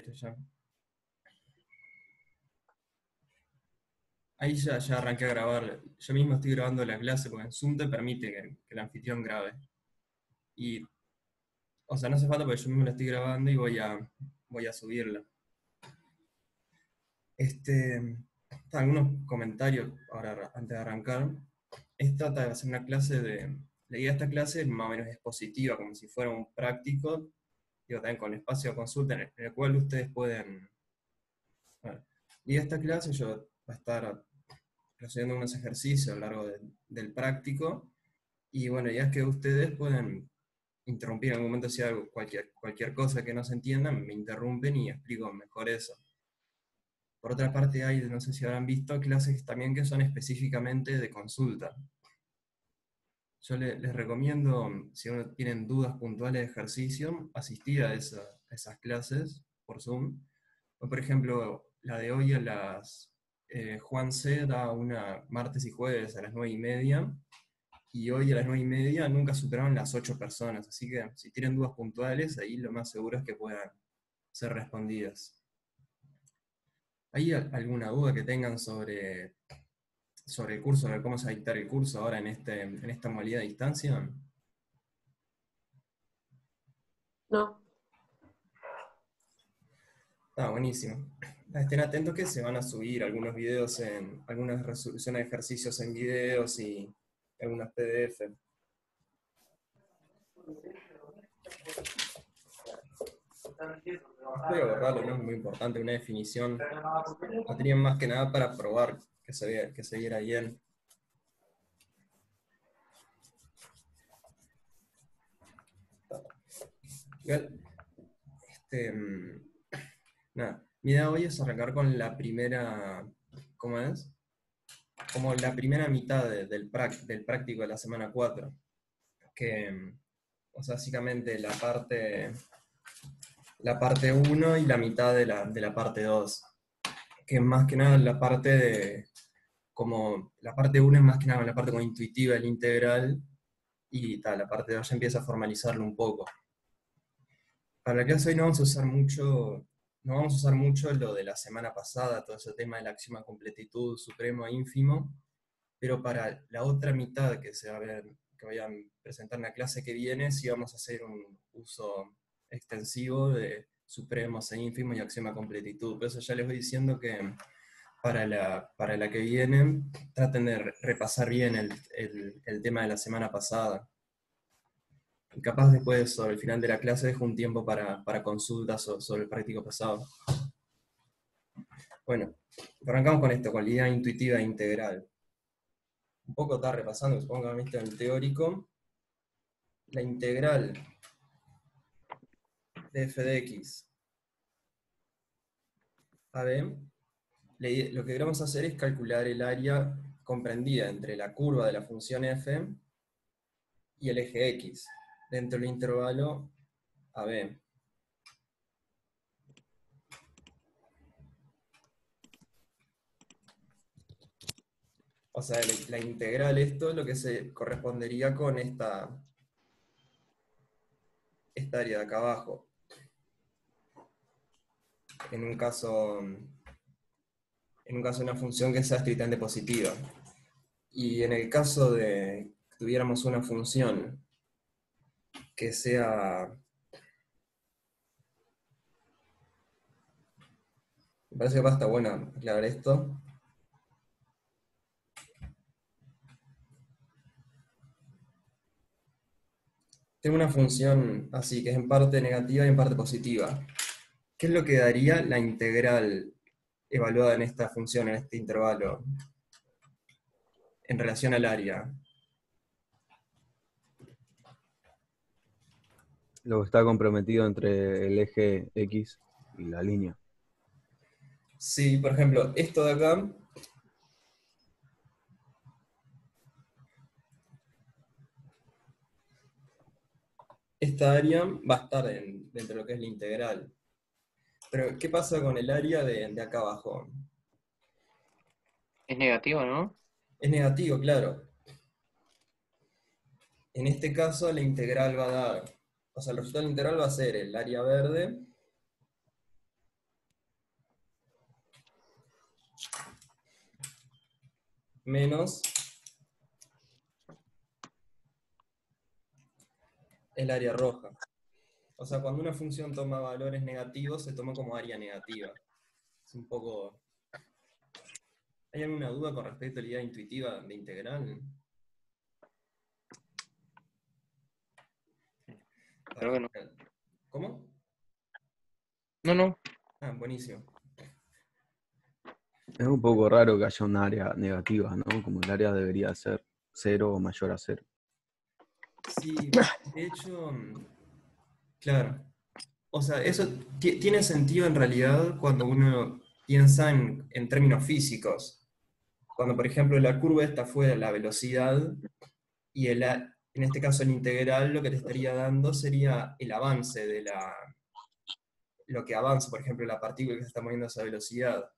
listo, ya. Ahí ya arranqué a grabar. Yo mismo estoy grabando la clase porque en Zoom te permite que el anfitrión grabe. Y, o sea, no hace falta porque yo mismo la estoy grabando y voy a subirla. Algunos comentarios ahora antes de arrancar. Esta va a ser una clase la idea de esta clase es más o menos expositiva, como si fuera un práctico, digo, también con espacio de consulta en el cual ustedes pueden. Bueno, y esta clase yo va a estar resolviendo unos ejercicios a lo largo del práctico, y bueno, ya es que ustedes pueden interrumpir en algún momento si hay cualquier cosa que no se entienda, me interrumpen y explico mejor eso. Por otra parte hay, no sé si habrán visto, clases también que son específicamente de consulta. Yo les recomiendo, si uno tienen dudas puntuales de ejercicio, asistir a esas clases por Zoom. O, por ejemplo, la de hoy Juan C. da una martes y jueves a las 9:30, y hoy a las 9:30 nunca superaron las 8 personas, así que si tienen dudas puntuales, ahí lo más seguro es que puedan ser respondidas. ¿Hay alguna duda que tengan sobre el curso, sobre cómo se va a dictar el curso ahora en esta modalidad de distancia? No. Está buenísimo. Estén atentos que se van a subir algunos videos algunas resoluciones de ejercicios en videos y algunas PDF. Voy a borrarlo, no es muy importante, una definición. La tenían más que nada para probar que se viera bien. Igual, nada, mi idea hoy es arrancar con la primera, ¿cómo es? Como la primera mitad del práctico de la semana 4, que, o sea, básicamente la parte 1 y la mitad de la parte 2, que más que nada la parte 1 es más que nada la parte como intuitiva del integral, y tal, la parte 2 ya empieza a formalizarlo un poco. Para la clase hoy no vamos a usar mucho lo de la semana pasada, todo ese tema del axioma completitud, supremo e ínfimo, pero para la otra mitad que voy a presentar en la clase que viene, sí vamos a hacer un uso extensivo de supremos e ínfimos y axioma completitud. Por eso ya les voy diciendo que para la que viene, traten de repasar bien el tema de la semana pasada. Y capaz después, sobre el final de la clase, dejo un tiempo para consultas sobre el práctico pasado. Bueno, arrancamos con esto, con la idea intuitiva e integral. Un poco está repasando, supongo que han visto en el teórico. La integral de f de x a b, lo que queremos hacer es calcular el área comprendida entre la curva de la función f y el eje x, dentro del intervalo AB. O sea, la integral, esto es lo que se correspondería con esta área de acá abajo. En un caso de una función que sea estrictamente positiva. Y en el caso de que tuviéramos una función que sea... Me parece que basta bueno aclarar esto. Tengo una función así, que es en parte negativa y en parte positiva. ¿Qué es lo que daría la integral evaluada en esta función, en este intervalo, en relación al área? Lo que está comprometido entre el eje X y la línea. Sí, por ejemplo, esto de acá, esta área va a estar dentro de lo que es la integral. Pero, ¿qué pasa con el área de acá abajo? Es negativo, ¿no? Es negativo, claro. En este caso, la integral va a dar, o sea, el resultado de la integral va a ser el área verde menos el área roja. O sea, cuando una función toma valores negativos, se toma como área negativa. Es un poco... ¿Hay alguna duda con respecto a la idea intuitiva de integral? Creo que no. ¿Cómo? No. Ah, buenísimo. Es un poco raro que haya un área negativa, ¿no? Como el área debería ser 0 o mayor a 0. Sí, de hecho, claro. O sea, eso tiene sentido en realidad cuando uno piensa en términos físicos. Cuando, por ejemplo, la curva esta fuera la velocidad, y en este caso el integral lo que te estaría dando sería el avance de lo que avanza, por ejemplo, la partícula que se está moviendo a esa velocidad.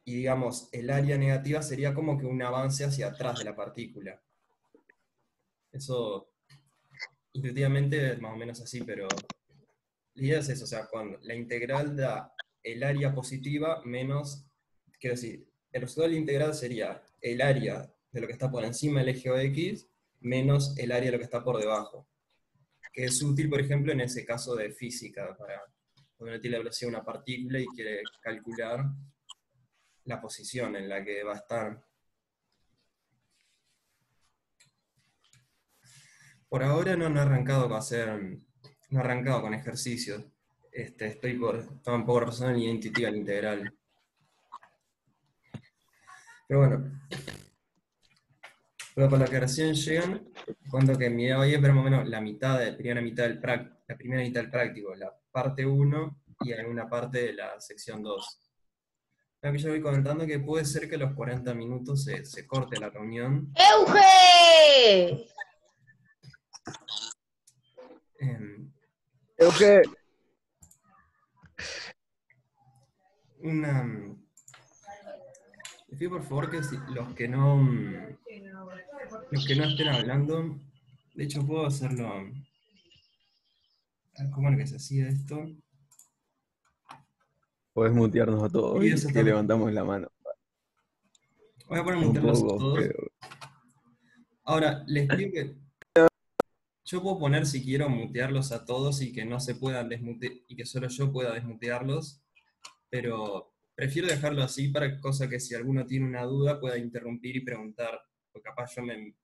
Y digamos, el área negativa sería como que un avance hacia atrás de la partícula. Eso, intuitivamente, es más o menos así, pero la idea es eso, o sea, cuando la integral da el área positiva menos, quiero decir, el resultado de la integral sería el área de lo que está por encima del eje OX menos el área de lo que está por debajo. Que es útil, por ejemplo, en ese caso de física, para cuando uno tiene la velocidad de una partícula y quiere calcular la posición en la que va a estar. Por ahora no he arrancado con no he arrancado con ejercicios. Estoy estaba un poco razonando en la idea intuitiva del integral. Pero bueno, luego con la aclaración llegan, cuando que mi idea hoy es ver más o menos la primera mitad del práctico, la parte 1 y alguna parte de la sección 2. Aquí yo voy comentando que puede ser que a los 40 minutos se corte la reunión. ¡Euge! ¡Euge! Les pido por favor que los que no estén hablando, de hecho puedo hacerlo. A ver, ¿cómo es que se hacía esto? Podés mutearnos a todos Y y eso que está. levantamos la mano. Voy a poner Un mutearlos a poco todos. feo. Ahora, les pido que yo puedo poner si quiero mutearlos a todos y que no se puedan desmutear y que solo yo pueda desmutearlos, pero prefiero dejarlo así para cosa que si alguno tiene una duda pueda interrumpir y preguntar, porque capaz yo me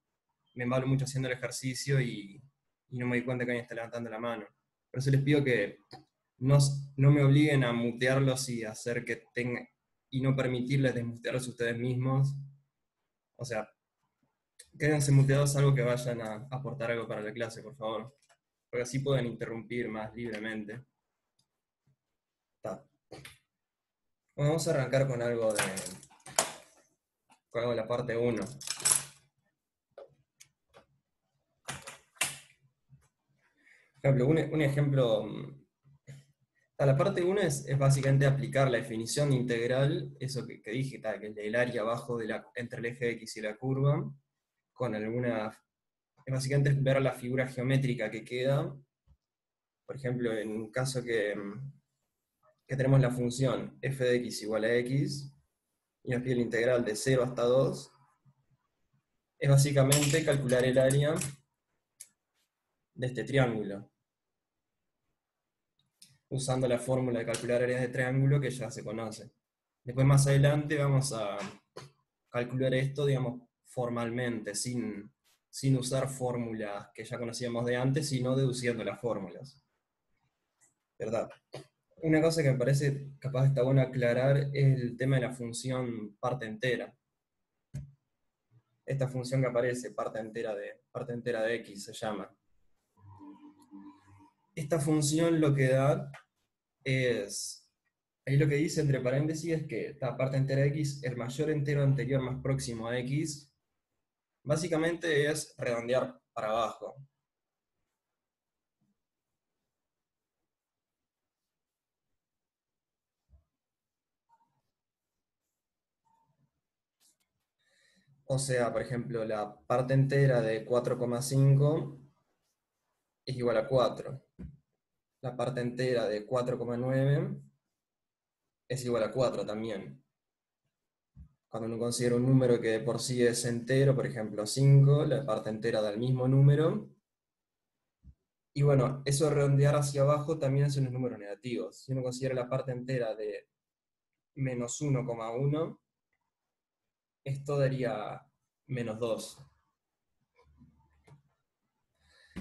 embalo mucho haciendo el ejercicio y no me doy cuenta que alguien está levantando la mano. Por eso les pido que no me obliguen a mutearlos y hacer que tengan y no permitirles desmutearlos ustedes mismos. O sea, quédense muteados algo que vayan a aportar algo para la clase, por favor. Porque así pueden interrumpir más libremente. Está. Bueno, vamos a arrancar con algo de la parte 1. Por ejemplo, un ejemplo. La parte 1 es básicamente aplicar la definición de integral, eso que dije, que es el área abajo entre el eje X y la curva, con alguna. Es básicamente ver la figura geométrica que queda. Por ejemplo, en un caso que tenemos la función f de x igual a x, y nos pide la integral de 0 hasta 2, es básicamente calcular el área de este triángulo, usando la fórmula de calcular áreas de triángulo que ya se conoce. Después más adelante vamos a calcular esto, digamos, formalmente, sin usar fórmulas que ya conocíamos de antes, sino deduciendo las fórmulas. ¿Verdad? Una cosa que me parece capaz está bueno aclarar es el tema de la función parte entera. Esta función que aparece, parte entera de x, se llama. Esta función lo que da es, ahí lo que dice entre paréntesis es que esta parte entera de x, el mayor entero anterior más próximo a x, básicamente es redondear para abajo. O sea, por ejemplo, la parte entera de 4,5 es igual a 4. La parte entera de 4,9 es igual a 4 también. cuando uno considera un número que de por sí es entero, por ejemplo 5, la parte entera del mismo número. Y bueno, eso de redondear hacia abajo también es unos números negativos. Si uno considera la parte entera de menos 1,1, esto daría menos 2.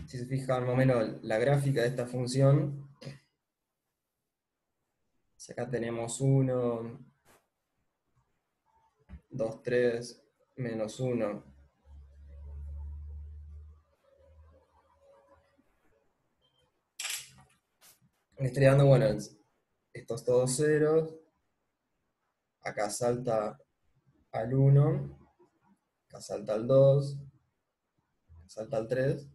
Si se fijan más o menos la gráfica de esta función, si acá tenemos 1, 2, 3, menos 1. Estoy dando, bueno, estos todos ceros, acá salta al 1, acá salta al 2, acá salta al 3.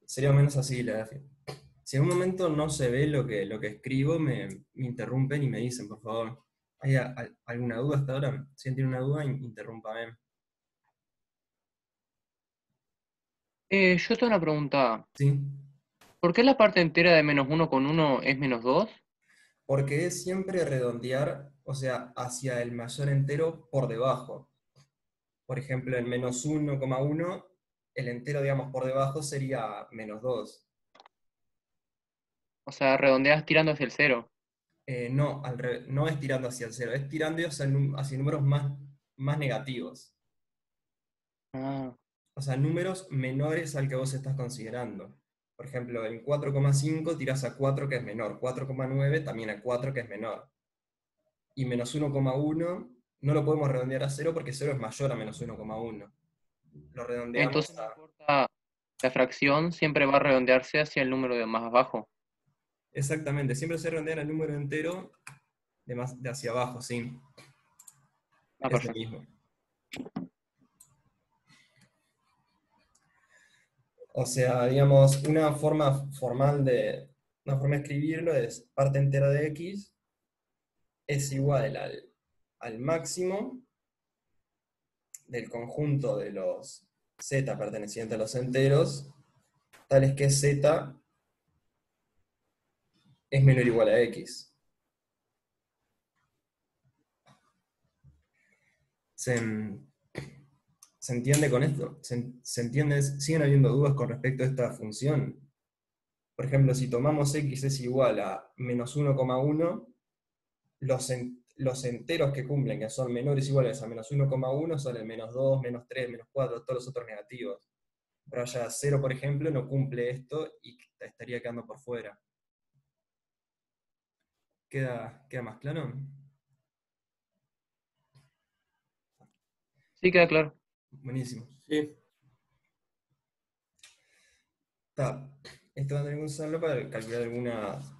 Sería más o menos así la gráfica. Si en un momento no se ve lo que escribo, me interrumpen y me dicen, por favor, ¿hay alguna duda hasta ahora? Si tienen una duda, interrúmpame. Yo tengo una pregunta. ¿Sí? ¿Por qué la parte entera de menos 1 con 1 es menos 2? Porque es siempre redondear, o sea, hacia el mayor entero por debajo. Por ejemplo, en menos 1,1, el entero, digamos, por debajo sería menos 2. O sea, redondeas tirando hacia el 0. No, no es tirando hacia el cero, es tirando hacia números más negativos. Ah, O sea, números menores al que vos estás considerando. Por ejemplo, en 4,5 tirás a 4 que es menor, 4,9 también a 4 que es menor. Y menos 1,1 no lo podemos redondear a 0 porque 0 es mayor a menos 1,1. Lo redondeamos entonces no a... importa la fracción, siempre va a redondearse hacia el número de más abajo. Exactamente, siempre se redondea el número entero de hacia abajo, sí. Ah, Es lo perfecto. mismo. O sea, digamos, una forma formal una forma de escribirlo es parte entera de x es igual al máximo del conjunto de los z pertenecientes a los enteros, tales que z es menor o igual a x. ¿Se, se entiende con esto? ¿Se entiende? ¿Siguen habiendo dudas con respecto a esta función? Por ejemplo, si tomamos x es igual a menos 1,1, los enteros que cumplen, que son menores o iguales a menos 1,1, son el menos 2, menos 3, menos 4, todos los otros negativos. Pero ya 0, por ejemplo, no cumple esto y estaría quedando por fuera. ¿Queda más claro? Sí, queda claro. Buenísimo. Sí. Está. Esto va a tener que usarlo para calcular algunas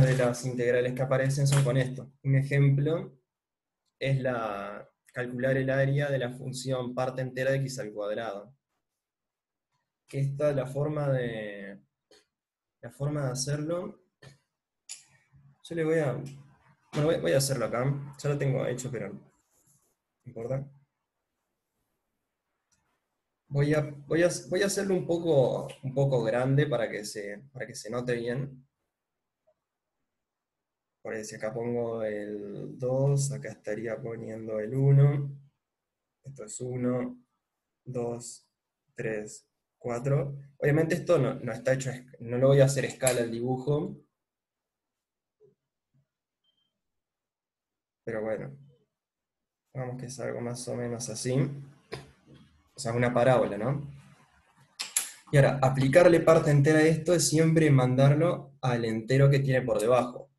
de las integrales que aparecen son con esto. Un ejemplo es calcular el área de la función parte entera de x al cuadrado. Que esta, la forma de hacerlo, yo le voy a... Bueno, voy a hacerlo acá. Ya lo tengo hecho, pero no importa. Voy a hacerlo un poco grande para que se note bien. Por eso, si acá pongo el 2, acá estaría poniendo el 1. Esto es 1, 2, 3, 4. Obviamente esto no está hecho, no lo voy a hacer a escala el dibujo. Pero bueno, vamos que es algo más o menos así. O sea, una parábola, ¿no? Y ahora, aplicarle parte entera a esto es siempre mandarlo al entero que tiene por debajo.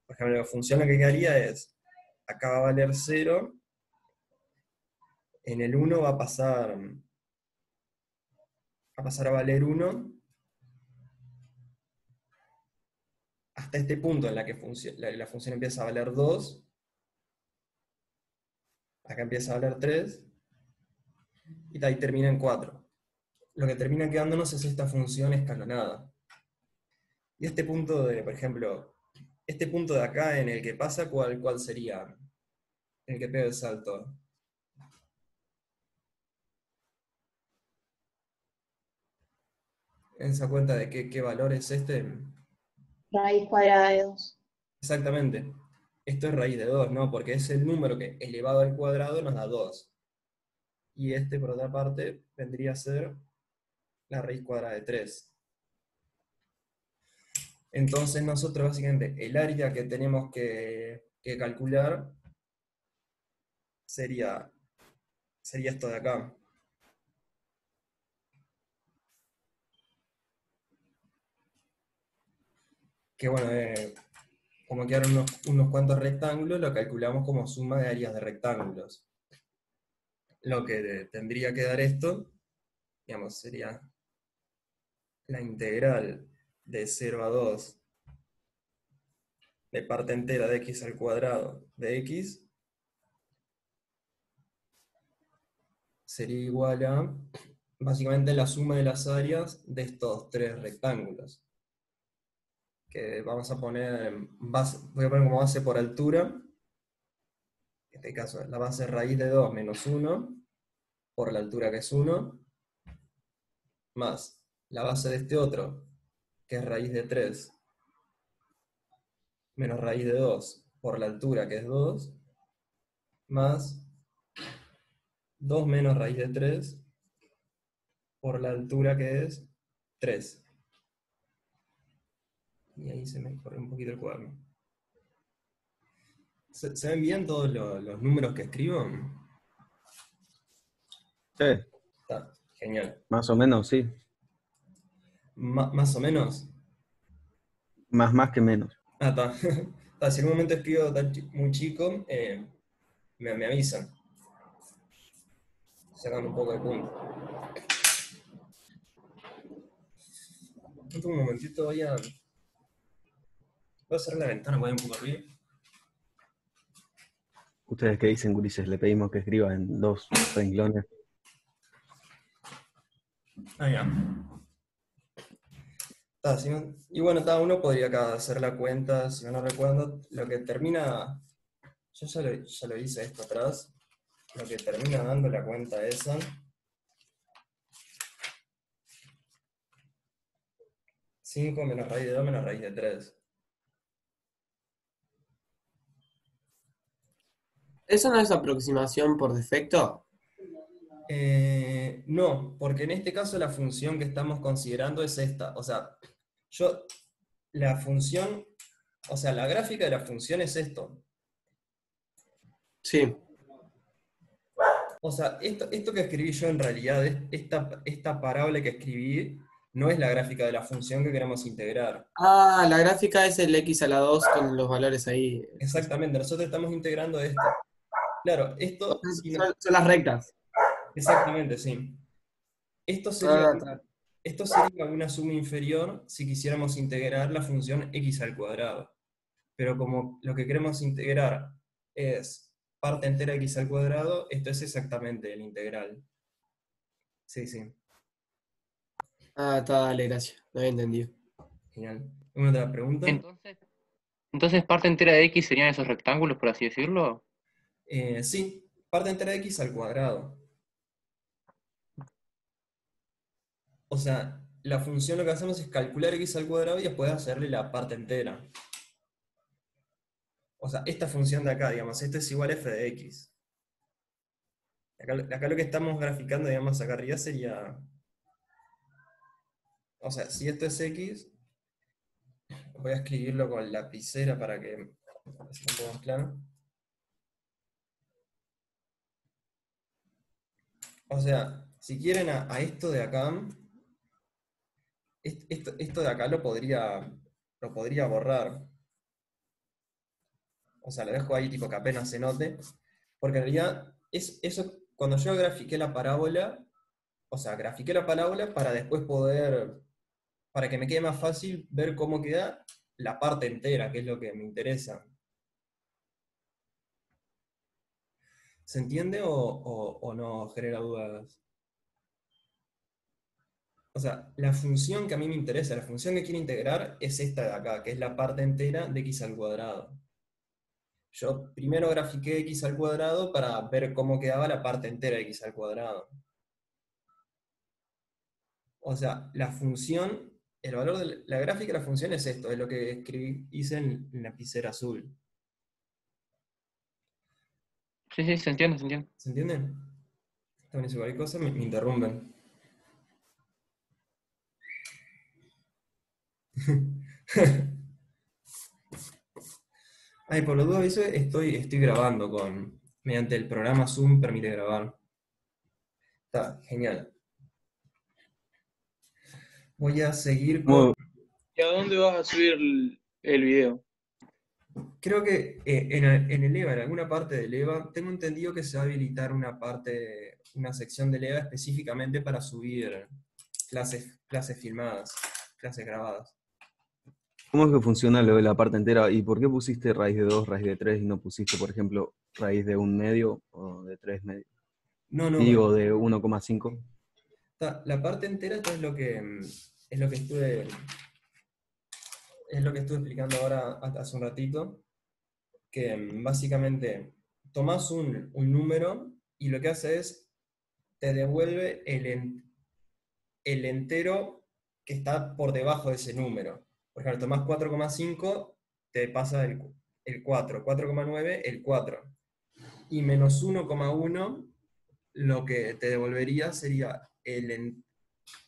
Por ejemplo, la función lo que quedaría es, acá va a valer 0, en el 1 va a pasar a valer 1, hasta este punto en la que la función empieza a valer 2, acá empieza a valer 3, y ahí termina en 4. Lo que termina quedándonos es esta función escalonada. Y este punto por ejemplo, este punto de acá en el que pasa, ¿cuál sería? En el que pega el salto. ¿Se cuenta de qué valor es este? Raíz cuadrada de 2. Exactamente. Esto es raíz de 2, ¿no? Porque es el número que elevado al cuadrado nos da 2. Y este, por otra parte, vendría a ser la raíz cuadrada de 3. Entonces nosotros básicamente el área que tenemos que calcular sería esto de acá. Que bueno, como quedaron unos cuantos rectángulos, lo calculamos como suma de áreas de rectángulos. Lo que tendría que dar esto, digamos, sería la integral de 0 a 2 de parte entera de x al cuadrado de x sería igual a básicamente la suma de las áreas de estos tres rectángulos. Que vamos a poner, voy a poner como base por altura, en este caso la base raíz de 2 menos 1, por la altura que es 1, más la base de este otro, que es raíz de 3, menos raíz de 2, por la altura que es 2, más 2 menos raíz de 3, por la altura que es 3. Y ahí se me corre un poquito el cuaderno. ¿Se ven bien todos los números que escribo? Sí, Está, genial. más o menos, sí. Más o menos. Más que menos. Ah, está. Si en un momento escribo muy chico, me avisan. Sacando un poco de punto. Un momentito, voy a cerrar la ventana, voy a un poco arriba. ¿Ustedes qué dicen, gurises? Le pedimos que escriba en 2 renglones. Ah, ya. Y bueno, uno podría acá hacer la cuenta, si no recuerdo, lo que termina, yo ya lo hice esto atrás, lo que termina dando la cuenta esa, 5 menos raíz de 2 menos raíz de 3. ¿Eso no es aproximación por defecto? No, porque en este caso la función que estamos considerando es esta. O sea, la función, o sea, la gráfica de la función es esto. Sí. O sea, esto que escribí yo en realidad, esta parábola que escribí, no es la gráfica de la función que queremos integrar. Ah, la gráfica es el x a la 2 con los valores ahí. Exactamente, nosotros estamos integrando esto. Claro, esto, Son las rectas. exactamente, sí. Esto sería, Ah, está. esto sería una suma inferior si quisiéramos integrar la función x al cuadrado. Pero como lo que queremos integrar es parte entera de x al cuadrado, esto es exactamente el integral. Sí, sí, Ah, está, dale, gracias. No había entendido. genial. ¿Una otra pregunta? Entonces parte entera de X serían esos rectángulos, por así decirlo. Sí, parte entera de x al cuadrado. O sea, la función lo que hacemos es calcular x al cuadrado y después hacerle la parte entera. O sea, esta función de acá, digamos, este es igual a f de x. Acá lo que estamos graficando, digamos, acá arriba sería... O sea, si esto es x, voy a escribirlo con lapicera para que sea un poco más claro. O sea, si quieren a esto de acá, esto de acá lo podría borrar. O sea, lo dejo ahí tipo que apenas se note. Porque en realidad, eso, cuando yo grafiqué la parábola, o sea, grafiqué la parábola para después para que me quede más fácil ver cómo queda la parte entera, que es lo que me interesa. ¿Se entiende o no genera dudas? O sea, la función que a mí me interesa, la función que quiero integrar es esta de acá, que es la parte entera de x al cuadrado. Yo primero grafiqué x al cuadrado para ver cómo quedaba la parte entera de x al cuadrado. O sea, la función, el valor de la gráfica de la función es esto, es lo que hice en lapicera azul. Sí, sí, se entiende, se entiende. ¿Se entiende? También hice cualquier cosa, me interrumpen. Ay, por lo duda aviso, estoy grabando mediante el programa Zoom permite grabar. Está, genial. Voy a seguir con... ¿Cómo- ¿Y a dónde vas a subir el video? Creo que en el EVA, en alguna parte del EVA, tengo entendido que se va a habilitar una sección del EVA específicamente para subir clases filmadas, clases grabadas. ¿Cómo es que funciona lo de la parte entera? ¿Y por qué pusiste raíz de 2, raíz de 3 y no pusiste, por ejemplo, raíz de 1 medio o de 3 medios? No, no, Digo, de 1,5. la parte entera esto es lo que estuve explicando ahora hace un ratito, que básicamente tomás un número y lo que hace es te devuelve el entero que está por debajo de ese número. Por ejemplo, tomás 4,5, te pasa el 4, 4,9, el 4. Y menos 1,1, lo que te devolvería sería el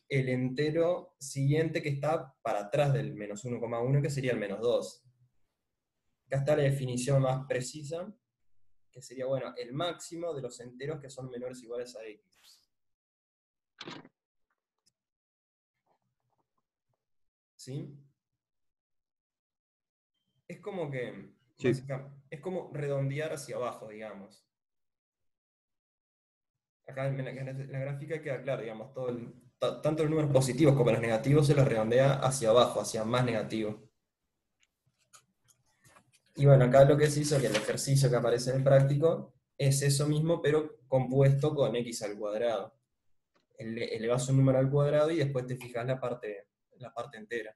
entero siguiente que está para atrás del menos 1,1, que sería el menos 2. Acá está la definición más precisa, que sería, bueno, el máximo de los enteros que son menores o iguales a x. ¿Sí? Es como que, Sí. es como redondear hacia abajo, digamos. Acá en la gráfica queda claro, digamos, tanto los números positivos como los negativos se los redondea hacia abajo, hacia más negativo. Y bueno, acá lo que se hizo, que el ejercicio que aparece en el práctico, es eso mismo, pero compuesto con x al cuadrado. Elevas un número al cuadrado y después te fijas la parte entera.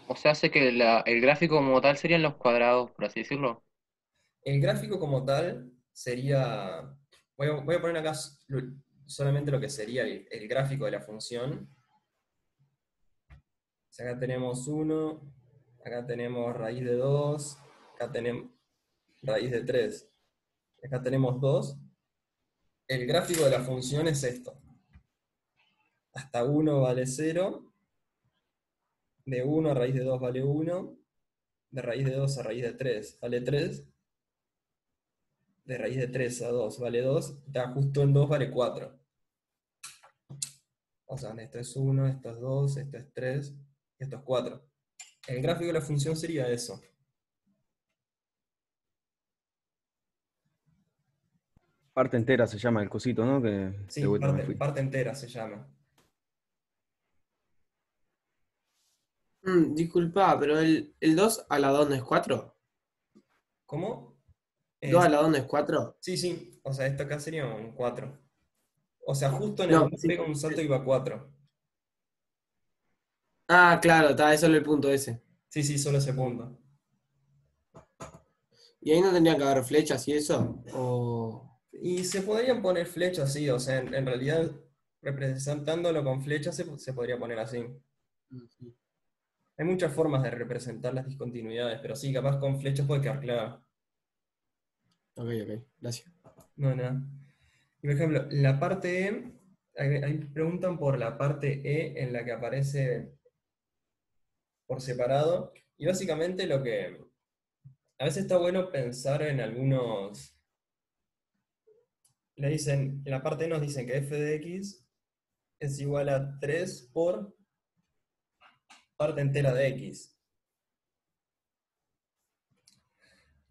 O sea, hace que el gráfico como tal serían los cuadrados, por así decirlo. El gráfico como tal sería... Voy a poner acá solamente lo que sería el gráfico de la función. O sea, acá tenemos 1, acá tenemos raíz de 2, acá tenemos raíz de 3, acá tenemos 2. El gráfico de la función es esto. Hasta 1 vale 0, de 1 a raíz de 2 vale 1, de raíz de 2 a raíz de 3 vale 3, de raíz de 3 a 2 vale 2, está justo en 2 vale 4. O sea, esto es 1, esto es 2, esto es 3, y esto es 4. El gráfico de la función sería eso. Parte entera se llama el cosito, ¿no? Que Sí, de vuelta me fui. parte entera se llama. Disculpa, pero el 2 a la 2 no es 4. ¿Cómo? 2 a la 2 no es 4. Sí, sí, o sea, esto acá sería un 4. O sea, justo en el No, 2 sí. pega un salto y va a 4. Ah, claro, está, eso es el punto ese. Sí, sí, solo ese punto. ¿Y ahí no tendrían que haber flechas y eso? O... Y se podrían poner flechas, sí, o sea, en realidad, representándolo con flechas se podría poner así. Hay muchas formas de representar las discontinuidades, pero sí, capaz con flechas puede quedar claro. Ok, gracias. No, nada. Y por ejemplo, la parte E, ahí preguntan por la parte E en la que aparece por separado, y básicamente lo que... A veces está bueno pensar en algunos... en la parte E nos dicen que f de x es igual a 3 por parte entera de x.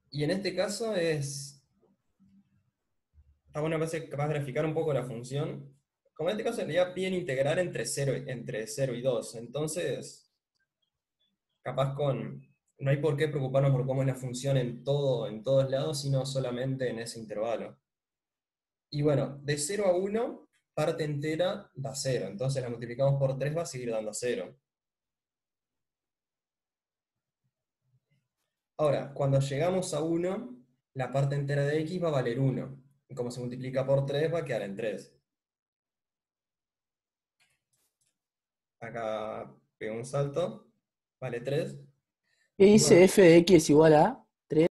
Y en este caso está bueno capaz de graficar un poco la función. Como en este caso en realidad piden integrar entre 0 y 2. Entonces, capaz no hay por qué preocuparnos por cómo es la función en todos lados, sino solamente en ese intervalo. Y bueno, de 0 a 1, parte entera da 0. Entonces la multiplicamos por 3, va a seguir dando 0. Ahora, cuando llegamos a 1, la parte entera de x va a valer 1. Y como se multiplica por 3, va a quedar en 3. Acá pego un salto, vale 3. ¿Qué Y dice bueno, f de x igual a 3?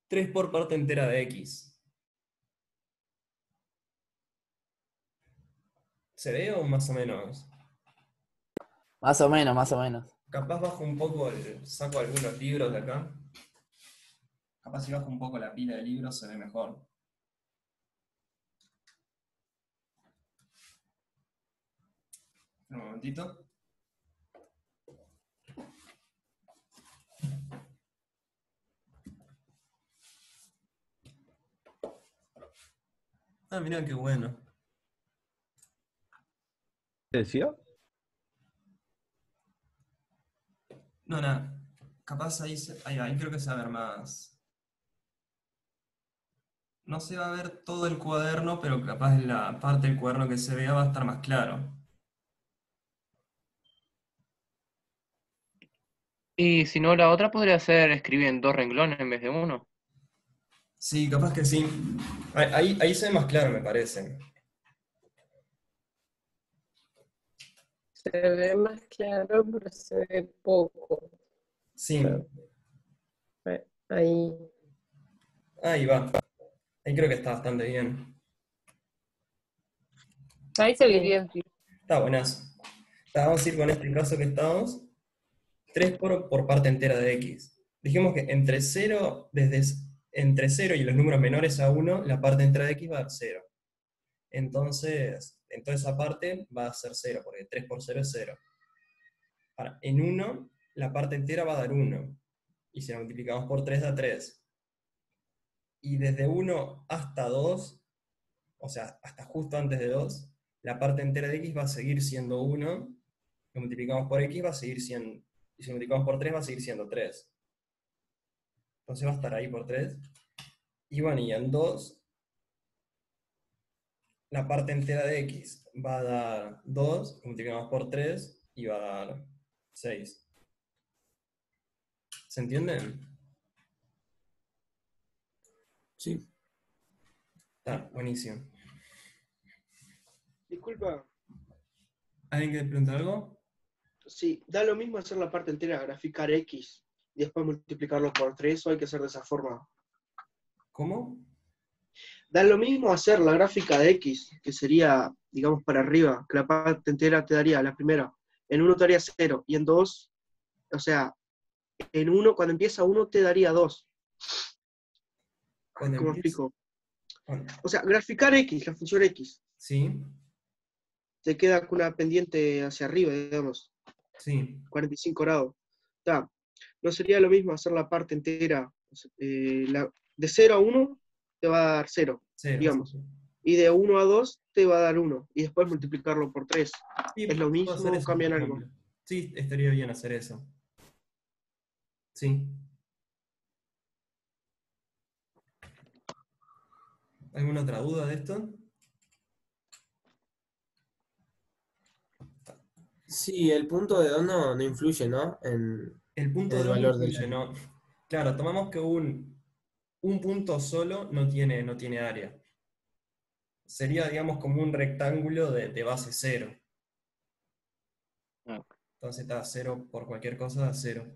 3 por parte entera de x. ¿Se ve o más o menos? Más o menos, más o menos. Capaz bajo un poco, saco algunos libros de acá. Capaz si bajo un poco la pila de libros se ve mejor. Un momentito. Ah, mirá qué bueno. ¿Qué decía? No, nada. Capaz ahí, ahí creo que se va a ver más. No se va a ver todo el cuaderno, pero capaz la parte del cuaderno que se vea va a estar más claro. Y si no, la otra podría ser escribir en 2 renglones en vez de uno. Sí, capaz que sí. Ahí se ve más claro, me parece. Se ve más claro, pero se ve poco. Sí, Ahí. ahí va. Ahí creo que está bastante bien. Ahí se ve bien, sí. Está buenazo. Vamos a ir con este caso que estamos. 3 por parte entera de x. Dijimos que entre 0, entre 0 y los números menores a 1, la parte entera de x va a dar 0. Entonces, en toda esa parte va a ser 0, porque 3 por 0 es 0. Ahora, en 1, la parte entera va a dar 1. Y si la multiplicamos por 3 da 3. Y desde 1 hasta 2, o sea, hasta justo antes de 2, la parte entera de x va a seguir siendo 1. Lo multiplicamos por x va a seguir siendo, y si lo multiplicamos por 3 va a seguir siendo 3. Entonces va a estar ahí por 3. Y bueno, y en 2, la parte entera de x va a dar 2, lo multiplicamos por 3 y va a dar 6. ¿Se entiende? Sí. Está buenísimo. Disculpa, ¿Alguien quiere preguntar algo? sí, da lo mismo hacer la parte entera, graficar X, y después multiplicarlo por 3, o hay que hacer de esa forma. ¿Cómo? Da lo mismo hacer la gráfica de X, que sería, digamos, para arriba, que la parte entera te daría la primera. En 1 te daría 0, y en 2, o sea, en 1, cuando empieza 1 te daría 2. Cuando ¿Cómo empieza. explico? O sea, graficar X, la función X, Sí, te queda con una pendiente hacia arriba, digamos, sí. 45 grados. Está. ¿No sería lo mismo hacer la parte entera? De 0 a 1 te va a dar 0, 0, digamos. sí. Y de 1 a 2 te va a dar 1. Y después multiplicarlo por 3. Sí, ¿Es lo puedo hacer mismo o eso, por cambian algo? ejemplo. Sí, estaría bien hacer eso. Sí. ¿Alguna otra duda de esto? Sí, el punto de 2 no influye, ¿no? El punto En de el 2 no valor del influye, área. ¿no? Claro, tomamos que un punto solo no tiene área. Sería, digamos, como un rectángulo de base 0. Ah, Entonces está 0 por cualquier cosa, da 0.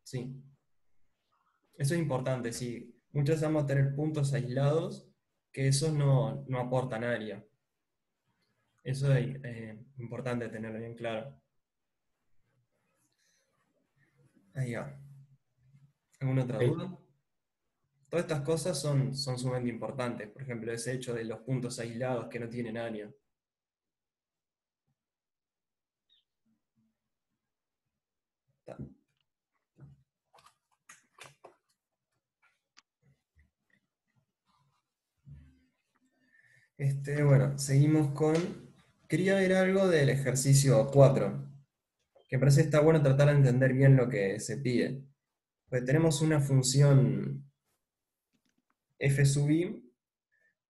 Sí. Eso es importante, sí. Muchas veces vamos a tener puntos aislados que esos no aportan área. Eso es importante tenerlo bien claro. Ahí va. ¿Alguna otra Ok. duda? Todas estas cosas son sumamente importantes. Por ejemplo, ese hecho de los puntos aislados que no tienen área. Ta. Bueno, seguimos con... Quería ver algo del ejercicio 4, que me parece que está bueno tratar de entender bien lo que se pide. Pues tenemos una función f sub i,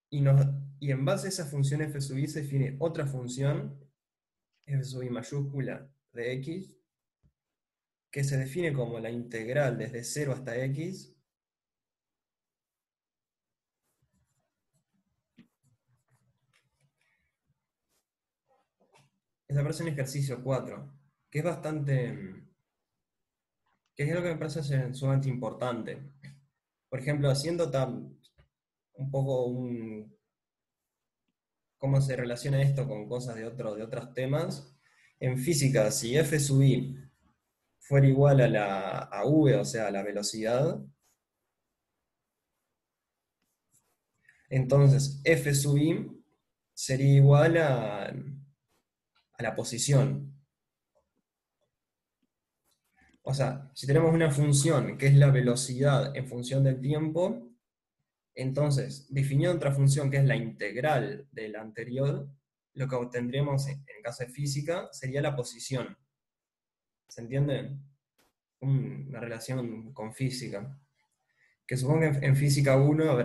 y en base a esa función f sub i se define otra función, f sub i mayúscula de x, que se define como la integral desde 0 hasta x Esa aparece en ejercicio 4, que es bastante, que es algo que me parece sumamente importante. Por ejemplo, haciendo un poco cómo se relaciona esto con cosas de otros temas. En física, si F sub I fuera igual a V, o sea, a la velocidad, entonces F sub I sería igual a la posición. O sea, si tenemos una función que es la velocidad en función del tiempo, entonces, definiendo otra función que es la integral de la anterior, lo que obtendríamos en el caso de física sería la posición. ¿Se entiende? Una relación con física. Que supongo que en física 1 los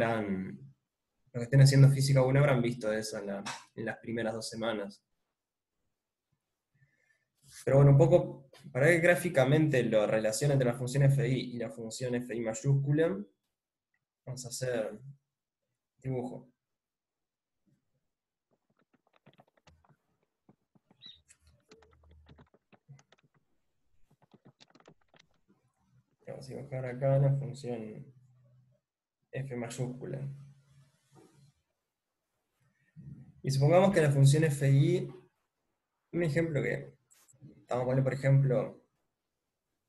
que estén haciendo física 1 habrán visto eso en las primeras 2 semanas. Pero bueno, un poco, para ver gráficamente la relación entre la función fi y la función fi mayúscula, vamos a hacer dibujo. Vamos a dibujar acá la función f mayúscula. Y supongamos que la función fi, un ejemplo que, vamos a poner por ejemplo,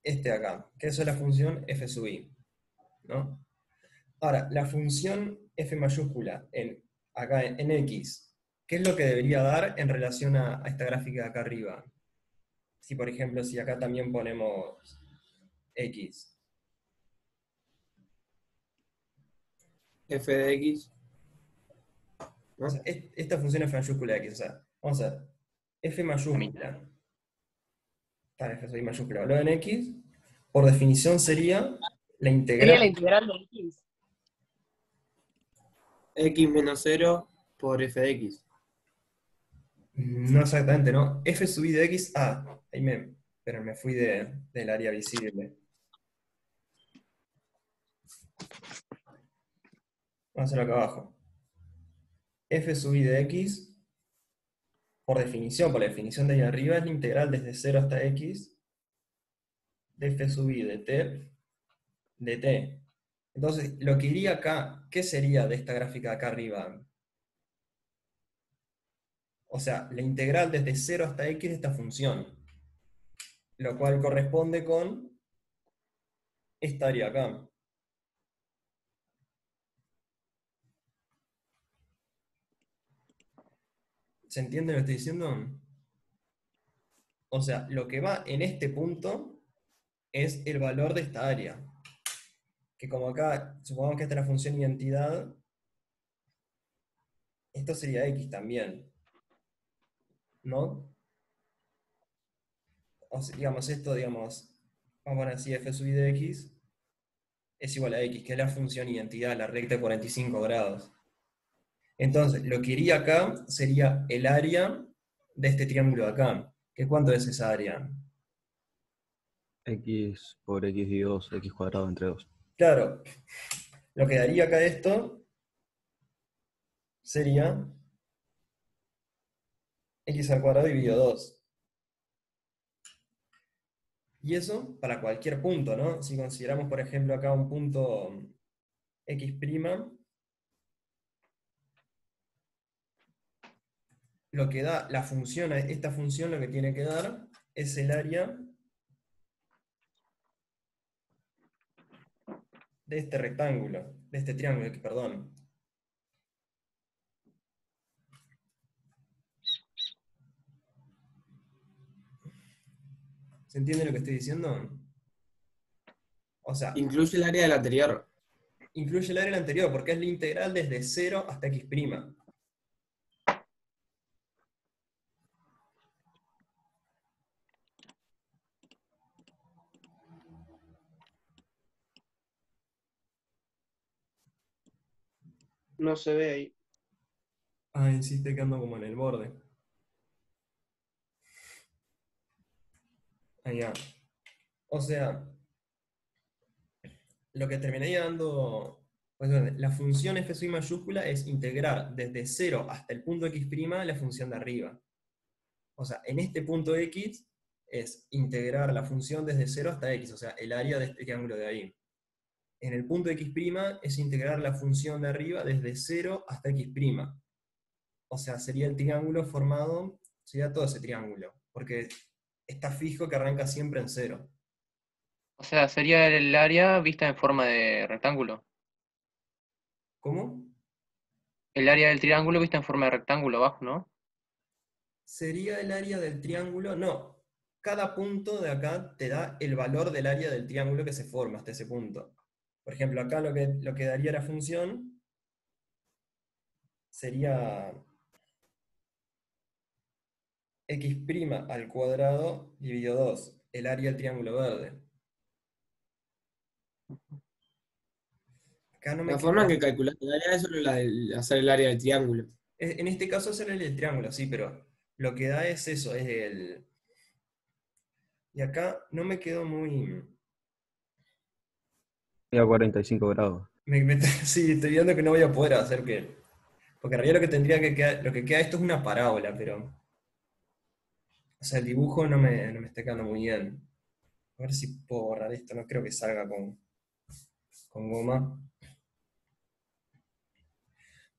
este de acá, que eso es la función f sub i, ¿no? Ahora, la función f mayúscula acá en x, ¿qué es lo que debería dar en relación a esta gráfica de acá arriba? Si por ejemplo, si acá también ponemos x. F de X. O sea, esta función f mayúscula de x, o sea, vamos a ver, f mayúscula, f sub i mayúscula, valor en x, por definición sería la Sería integral. la integral de X. X menos 0 por F de X. No exactamente, ¿no? F sub i de x, pero me fui del área visible. Vamos a hacerlo acá abajo. F sub i de x, por la definición de ahí arriba, es la integral desde 0 hasta x de f sub i de t. Entonces, lo que iría acá, ¿qué sería de esta gráfica de acá arriba? O sea, la integral desde 0 hasta x de esta función, lo cual corresponde con esta área acá. ¿Se entiende lo que estoy diciendo? O sea, lo que va en este punto es el valor de esta área. Que como acá, supongamos que esta es la función identidad, esto sería x también. ¿No? O sea, digamos, esto, digamos, vamos a poner así, f sub i de x es igual a x, que es la función identidad, la recta de 45 grados. Entonces, lo que iría acá sería el área de este triángulo de acá. ¿Qué cuánto es esa área? X por x y 2, x cuadrado entre 2. Claro, lo que daría acá esto sería x al cuadrado dividido 2. Y eso para cualquier punto, ¿no? Si consideramos, por ejemplo, acá un punto x', lo que da la función, esta función lo que tiene que dar es el área de este rectángulo, de este triángulo, perdón. ¿Se entiende lo que estoy diciendo? O sea, Incluye el área del anterior. incluye el área del anterior, porque es la integral desde 0 hasta x'. No se ve ahí. Ay, sí, estoy quedando como en el borde. Allá. O sea, lo que terminaría dando, pues, la función f sub i mayúscula es integrar desde 0 hasta el punto x' la función de arriba. O sea, en este punto X es integrar la función desde 0 hasta X, o sea, el área de este triángulo de ahí. En el punto X' es integrar la función de arriba desde 0 hasta X'. O sea, sería el triángulo formado, sería todo ese triángulo, porque está fijo que arranca siempre en 0. O sea, sería el área vista en forma de rectángulo. ¿Cómo? El área del triángulo vista en forma de rectángulo abajo, ¿no? Sería el área del triángulo, no. Cada punto de acá te da el valor del área del triángulo que se forma hasta ese punto. Por ejemplo, acá lo que daría la función sería x' al cuadrado dividido 2, el área del triángulo verde. Acá no me La forma en queda. que calculás el área es solo hacer el área del triángulo. En este caso es el área del triángulo, sí, pero lo que da es eso, es el. Y acá no me quedó muy. Y a 45 grados. Sí, estoy viendo que no voy a poder hacer que. Porque en realidad lo que tendría que quedar, lo que queda esto es una parábola, pero. O sea, el dibujo no me está quedando muy bien. A ver si puedo borrar esto, no creo que salga con goma.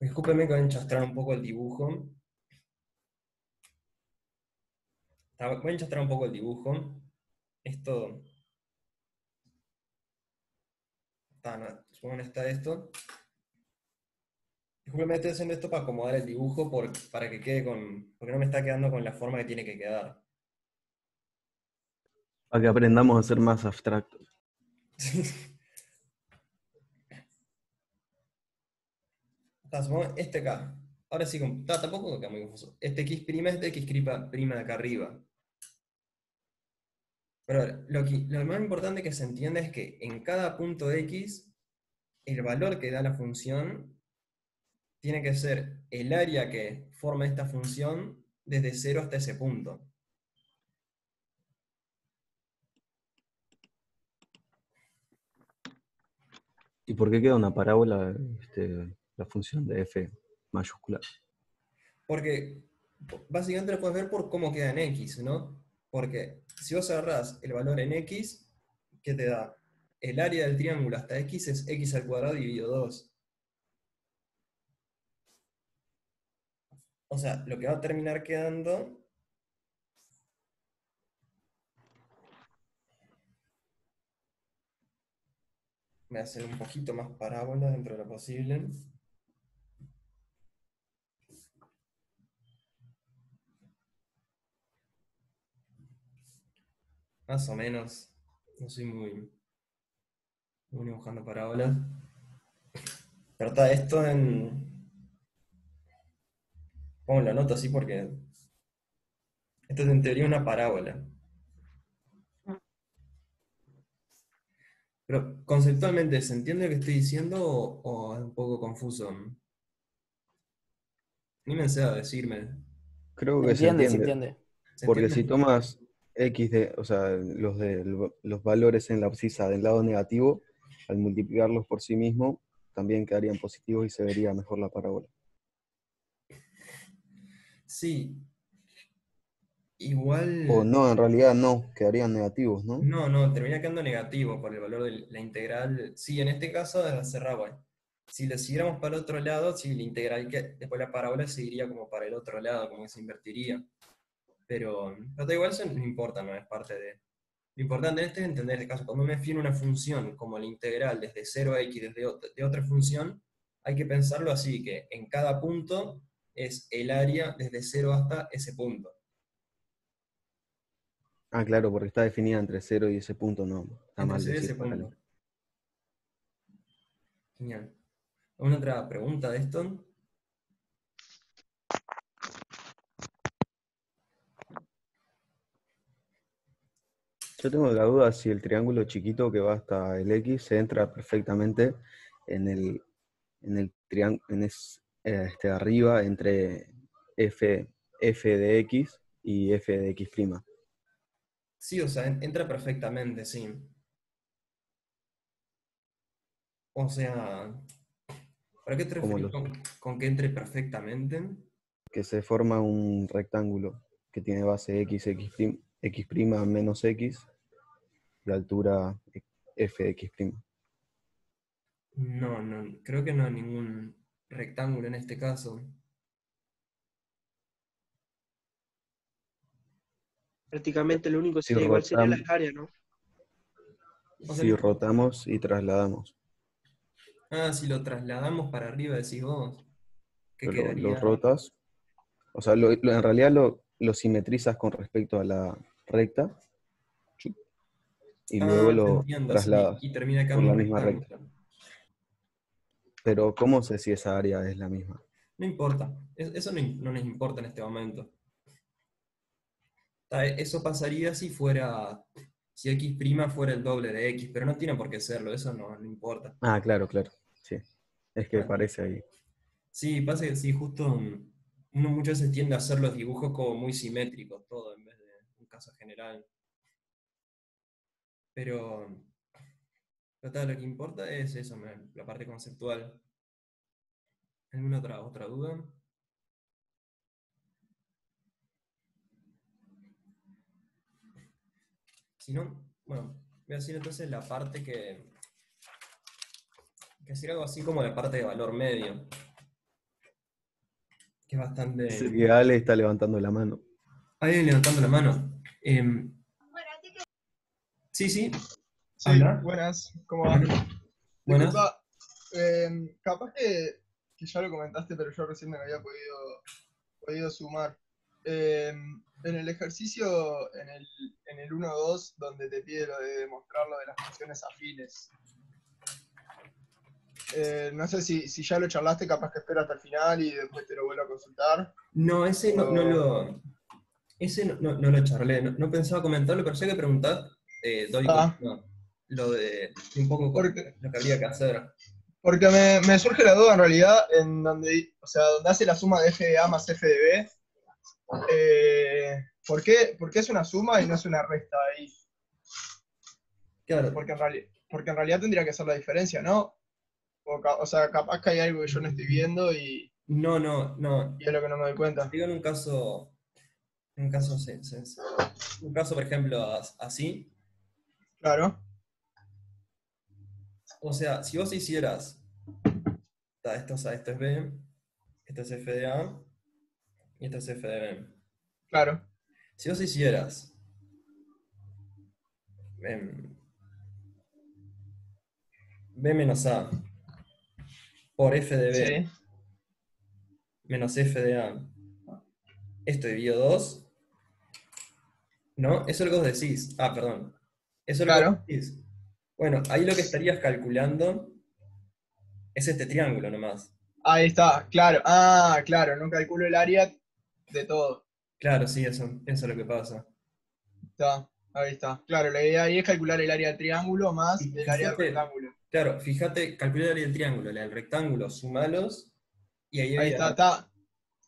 Discúlpenme que voy a enchastrar un poco el dibujo. Voy a enchastrar un poco el dibujo. Esto. Supongo que no está esto. Discúlpenme, estoy haciendo esto para acomodar el dibujo para que quede con. Porque no me está quedando con la forma que tiene que quedar. Para que aprendamos a ser más abstractos. Supongo este acá. Ahora sí, tampoco queda muy confuso. Este X' es este X' de acá arriba. Pero a ver, lo más importante que se entienda es que en cada punto X, el valor que da la función tiene que ser el área que forma esta función desde 0 hasta ese punto. ¿Y por qué queda una parábola la función de f mayúscula? Porque básicamente lo puedes ver por cómo queda en X, ¿no? Porque si vos agarrás el valor en X, ¿qué te da? El área del triángulo hasta X es X al cuadrado dividido 2. O sea, lo que va a terminar quedando. Voy a hacer un poquito más parábola dentro de lo posible. Más o menos. No soy muy dibujando parábolas. Pero está esto en. Pongo la nota así porque. Esto es en teoría una parábola. Pero conceptualmente, ¿se entiende lo que estoy diciendo o es un poco confuso? Anímense a decirme. Creo Se que se entiende, se entiende. entiende. ¿Se Porque si entiende? tomas x o sea, los valores en la abscisa del lado negativo, al multiplicarlos por sí mismo, también quedarían positivos y se vería mejor la parábola. Sí. O Igual. no, en realidad no, quedarían negativos, ¿no? No, termina quedando negativo por el valor de la integral. Sí, en este caso cerraba. Si lo siguiéramos para el otro lado, sí, la integral que después la parábola seguiría como para el otro lado, como que se invertiría. Pero da igual, eso no importa, no es parte de. Lo importante en este es entender el caso. Cuando me define una función como la integral desde 0 a x de otra función, hay que pensarlo así, que en cada punto es el área desde 0 hasta ese punto. Ah, claro, porque está definida entre 0 y ese punto, no. Está Entre mal 0 y decir ese para punto. Genial. ¿Alguna otra pregunta de esto? Yo tengo la duda si el triángulo chiquito que va hasta el X se entra perfectamente en el triángulo, arriba entre f de X y f de X'. Sí, o sea, entra perfectamente, sí. O sea, ¿para qué te Como referís los con que entre perfectamente? que se forma un rectángulo. que tiene base x' menos x, y altura f de x'. No, creo que no hay ningún rectángulo en este caso. Prácticamente lo único que Si sería igual sería la rotamos, área, ¿no? O sea, si rotamos y trasladamos, si lo trasladamos para arriba, decís vos, que lo quedaría... rotas, o sea, en realidad lo simetrizas con respecto a la recta, y luego te lo entiendo, sí, trasladas y termina acá por en la un misma recta. rectángulo. Pero ¿cómo sé si esa área es la misma? No importa, eso no nos importa en este momento. Eso pasaría si x' fuera el doble de x, pero no tiene por qué serlo, eso no importa. Ah, claro, sí. Es que Ah, parece ahí. Sí, pasa que sí, justo uno muchas veces tiende a hacer los dibujos como muy simétricos, todo, en vez de un caso general. Pero lo que importa es eso, la parte conceptual. ¿Alguna otra duda? Si no, bueno, voy a decir entonces la parte que sería algo así como la parte de valor medio, que es Dice bastante... que Ale está levantando la mano. Alguien levantando la mano. Sí, Sí, habla. buenas, ¿cómo va? Buenas. Disculpa, capaz que ya lo comentaste, pero yo recién me había podido sumar. En el ejercicio, en el 1.2, donde te pide lo de demostrar lo de las funciones afines. No sé si ya lo charlaste, capaz que espero hasta el final y después te lo vuelvo a consultar. No, ese no O- no lo charlé, no pensaba comentarlo, pero sé que preguntar, doy como Ah, lo de un poco porque, lo que habría que hacer. porque me surge la duda en realidad, en donde, o sea, donde hace la suma de f de a más f de b. ¿Por qué es una suma y no es una resta ahí? Claro, Porque en realidad tendría que ser la diferencia, ¿no? O sea, capaz que hay algo que yo no estoy viendo no. y es lo que no me doy cuenta. Digo en un caso, un caso, por ejemplo, así. Claro, O sea, si vos hicieras, esto es B, esto es F de A, y esto es F de B. claro. Si vos hicieras em, B menos A por F de B Sí, menos F de A, esto dividido 2, ¿no? Eso es lo que vos decís. Perdón. Eso es lo que vos claro. decís. Bueno, ahí lo que estarías calculando es este triángulo nomás. Ahí está, claro. Claro, no calculo el área de todo. Claro, sí, eso es lo que pasa. Está, ahí está. Claro, la idea ahí es calcular el área del triángulo más Y el área del fíjate, rectángulo. claro, fíjate, calcula el área del triángulo, la del rectángulo, sumalos, y ahí Ahí debería está, dar. está.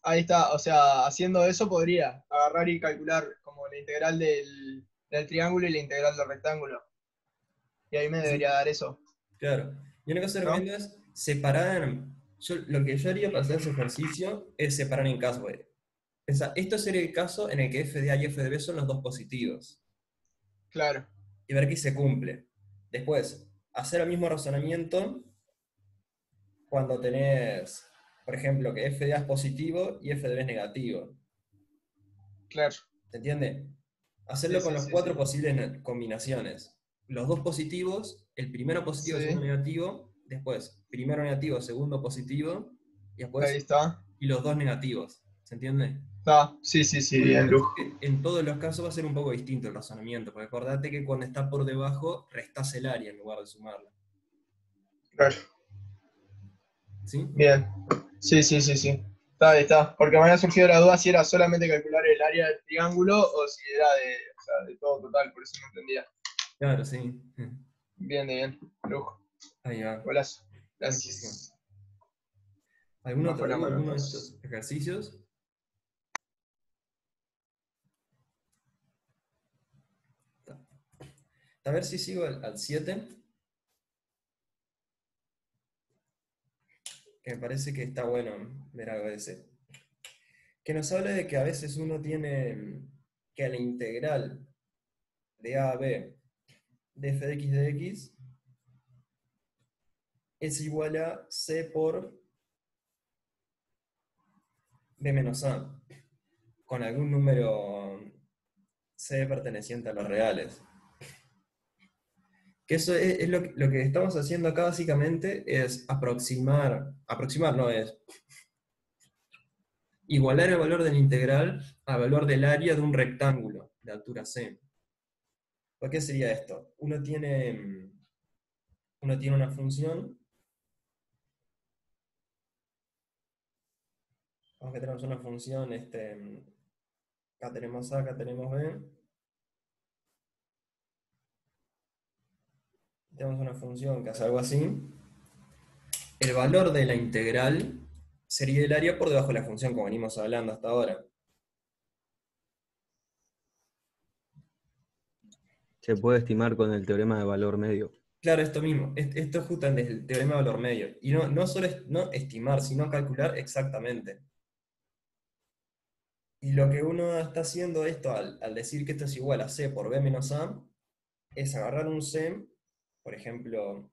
Ahí está, o sea, haciendo eso podría agarrar y calcular como la integral del triángulo y la integral del rectángulo. Y ahí me Sí, debería dar eso, claro. Y una cosa que ¿no? recomiendo es separar. Lo que yo haría para hacer ese ejercicio es separar en caso. Esto sería el caso en el que f de A y f de B son los dos positivos. Claro, Y ver qué se cumple. Después, hacer el mismo razonamiento cuando tenés, por ejemplo, que f de A es positivo y f de B es negativo. claro. ¿Se entiende? Sí, Hacerlo con sí, las sí, cuatro sí. posibles combinaciones. Los dos positivos, el primero positivo, el segundo Sí, negativo, después primero negativo, segundo positivo, y ahí después está. y los dos negativos. ¿Se entiende? Está, sí, sí, sí, Porque bien, después Lujo. en todos los casos va a ser un poco distinto el razonamiento, porque acordate que cuando está por debajo, restás el área en lugar de sumarla. Claro, ¿Sí? bien. Sí, sí, sí, sí. Está, ahí está. Porque me había surgido la duda si era solamente calcular el área del triángulo o si era o sea, de todo total, por eso no entendía. Claro, sí. Bien, bien. Lujo. Ahí va. Golazo. Buenísimo. Gracias. ¿Alguna Bajo otra la duda? mano ¿Alguno de entonces. estos ejercicios? A ver si sigo al 7, que me parece que está bueno ver algo de ese. que nos habla de que a veces uno tiene que la integral de a a b de f de x es igual a c por b menos a, con algún número c perteneciente a los reales. Que eso es lo que estamos haciendo acá básicamente es aproximar no es igualar el valor de la integral al valor del área de un rectángulo de altura c. ¿Por qué sería esto? Uno tiene una función, vamos que tenemos una función, acá tenemos A, acá tenemos B, tenemos una función que hace algo así, el valor de la integral sería el área por debajo de la función, como venimos hablando hasta ahora. Se puede estimar con el teorema de valor medio. Claro, esto mismo, esto es justamente el teorema de valor medio. Y no solo no estimar, sino calcular exactamente. Y lo que uno está haciendo esto al decir que esto es igual a c por b menos a, es agarrar un c, por ejemplo,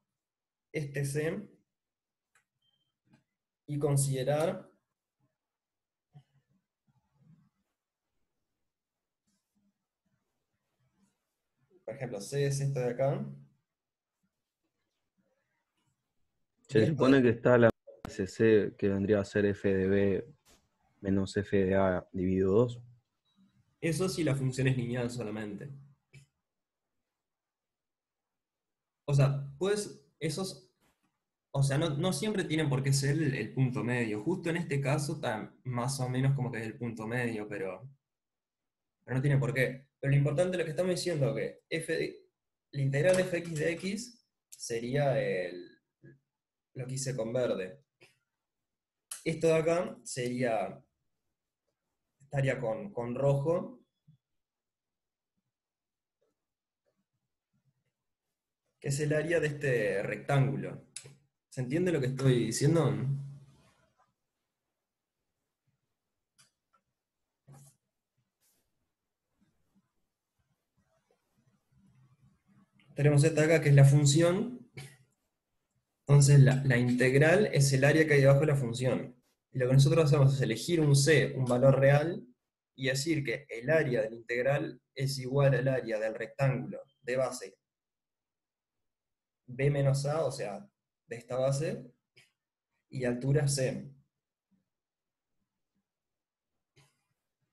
este c, y considerar por ejemplo, c es esto de acá. Se supone que está la SC que vendría a ser f de b menos f de a dividido 2. Eso si la función es lineal solamente. O sea, pues esos, o sea, no siempre tienen por qué ser el punto medio. Justo en este caso está más o menos como que es el punto medio, pero no tiene por qué. Pero lo importante es lo que estamos diciendo, que la integral de fx de x sería lo que hice con verde. Esto de acá estaría con rojo, que es el área de este rectángulo. ¿Se entiende lo que estoy diciendo? Tenemos esta acá que es la función. Entonces la integral es el área que hay debajo de la función. Y lo que nosotros hacemos es elegir un c, un valor real, y decir que el área de la integral es igual al área del rectángulo de base b menos a, o sea, de esta base, y altura c.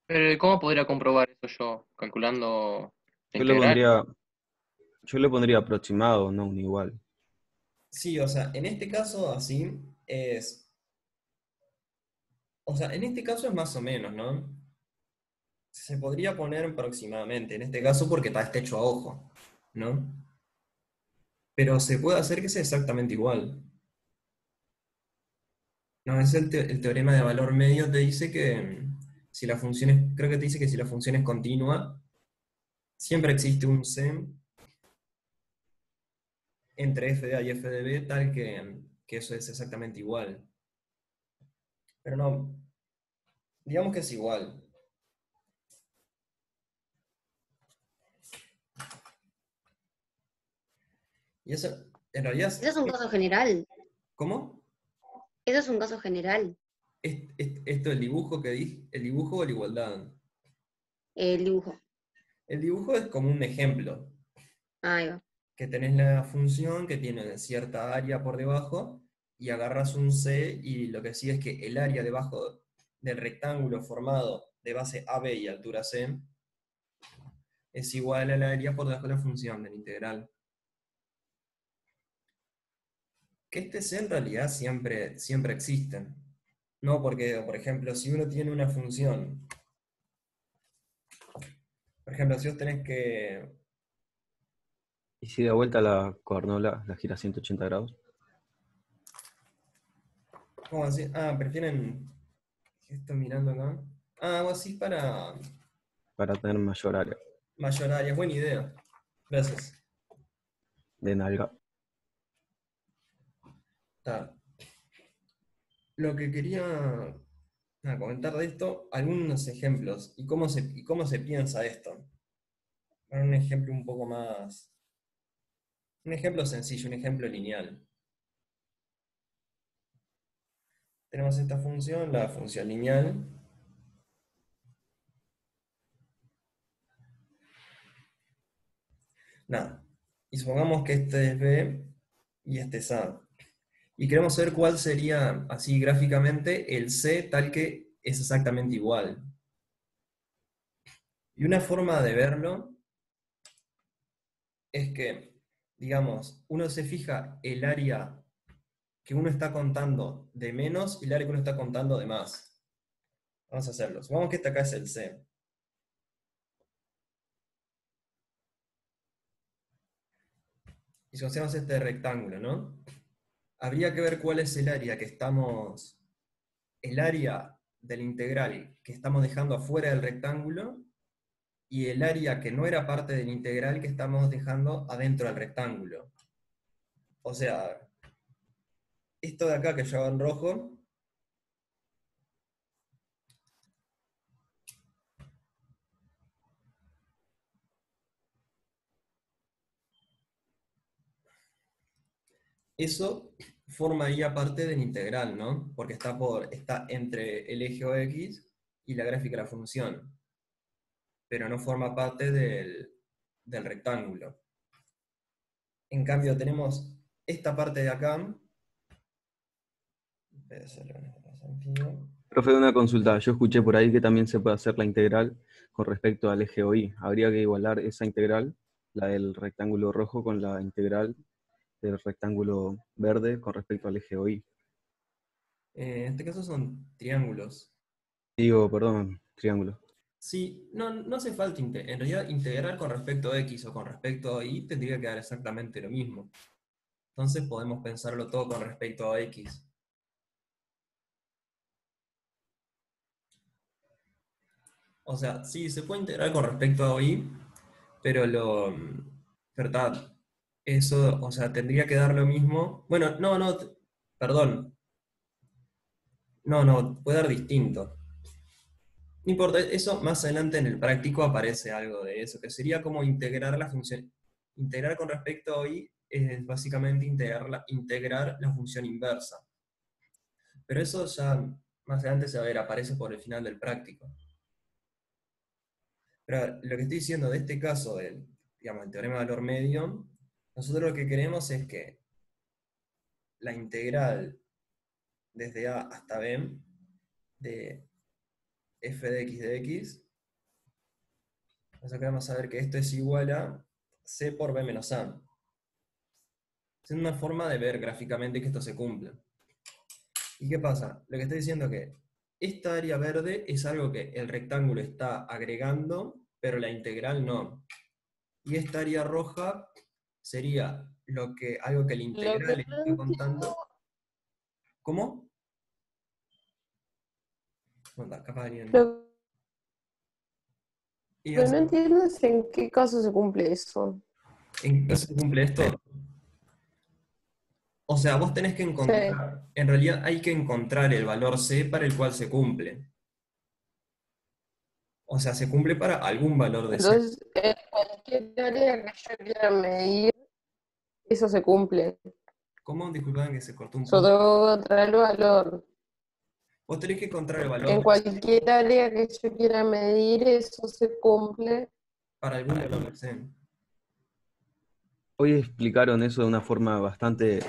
Pero ¿cómo podría comprobar eso yo? ¿Calculando la Yo le integral? pondría, yo le pondría aproximado, no un igual. Sí, o sea, en este caso así es... O sea, en este caso es más o menos, ¿no? Se podría poner aproximadamente, en este caso porque está hecho a ojo, ¿no? Pero se puede hacer que sea exactamente igual. No, es el teorema de valor medio, te dice que si la función es, creo que te dice que si la función es continua, siempre existe un c entre f de a y f de b, tal que eso es exactamente igual. Pero no, digamos que es igual. Y eso, en realidad... Eso es un caso general. ¿Cómo? Eso es un caso general. Esto, el dibujo que dije, el dibujo o la igualdad. El dibujo. El dibujo es como un ejemplo. Ahí va. Que tenés la función que tiene cierta área por debajo, y agarras un c, y lo que sí es que el área debajo del rectángulo formado de base AB y altura c es igual al área por debajo de la función de la integral. Que este c en realidad siempre existe. No porque, por ejemplo, si uno tiene una función, por ejemplo, si vos tenés que... ¿Y si de vuelta la coornola la gira 180 grados? ¿Cómo así? Ah, prefieren... ¿Qué estoy mirando acá? Ah, algo así para Para tener mayor área mayor área. Buena idea. Gracias. de nalga. Está. Lo que quería a comentar de esto algunos ejemplos y cómo se piensa esto. Bueno, un ejemplo un poco más... Un ejemplo sencillo, un ejemplo lineal. Tenemos esta función, la función lineal. Nada. Y supongamos que este es B y este es A. Y queremos saber cuál sería, así gráficamente, el C tal que es exactamente igual. Y una forma de verlo es que, digamos, uno se fija el área que uno está contando de menos y el área que uno está contando de más. Vamos a hacerlo. Supongamos que este acá es el C. Y si hacemos este rectángulo, ¿no? Habría que ver cuál es el área que estamos... El área del integral que estamos dejando afuera del rectángulo y el área que no era parte del integral que estamos dejando adentro del rectángulo. O sea, esto de acá que yo hago en rojo, eso formaría parte del integral, ¿no? Porque está entre el eje OX y la gráfica de la función, pero no forma parte del rectángulo. En cambio tenemos esta parte de acá. Profe, una consulta. Yo escuché por ahí que también se puede hacer la integral con respecto al eje OY. Habría que igualar esa integral, la del rectángulo rojo, con la integral del rectángulo verde con respecto al eje OY. En este caso son triángulos. Digo, perdón, triángulo. Sí, no hace falta, en realidad integrar con respecto a X o con respecto a Y tendría que dar exactamente lo mismo. Entonces podemos pensarlo todo con respecto a X. O sea, sí, se puede integrar con respecto a Y, pero verdad, eso, o sea, tendría que dar lo mismo. Bueno, perdón. No, puede dar distinto. No importa, eso más adelante en el práctico aparece algo de eso, que sería como integrar la función. Integrar con respecto a Y es básicamente integrar la función inversa. Pero eso ya más adelante se va a ver, aparece por el final del práctico. Pero lo que estoy diciendo de este caso, digamos, el teorema de valor medio, nosotros lo que queremos es que la integral desde A hasta B de f de x, nosotros queremos saber que esto es igual a c por b menos a. Es una forma de ver gráficamente que esto se cumpla. ¿Y qué pasa? Lo que estoy diciendo es que esta área verde es algo que el rectángulo está agregando, pero la integral no. Y esta área roja sería algo que el Lo que integral no está entiendo, contando. ¿Cómo? Onda, capaz alguien- lo Y que no entiendo es en qué caso se cumple eso. ¿en qué se cumple esto? O sea, vos tenés que encontrar, en realidad hay que encontrar el valor C para el cual se cumple. O sea, se cumple para algún valor de C. Entonces, en cualquier área que yo quiera medir, eso se cumple. ¿Cómo? Disculpad que se cortó un Yo poco. tengo que traer el valor. Vos tenés que encontrar el valor En de C cualquier área que yo quiera medir, eso se cumple. para algún valor de C. Hoy explicaron eso de una forma bastante,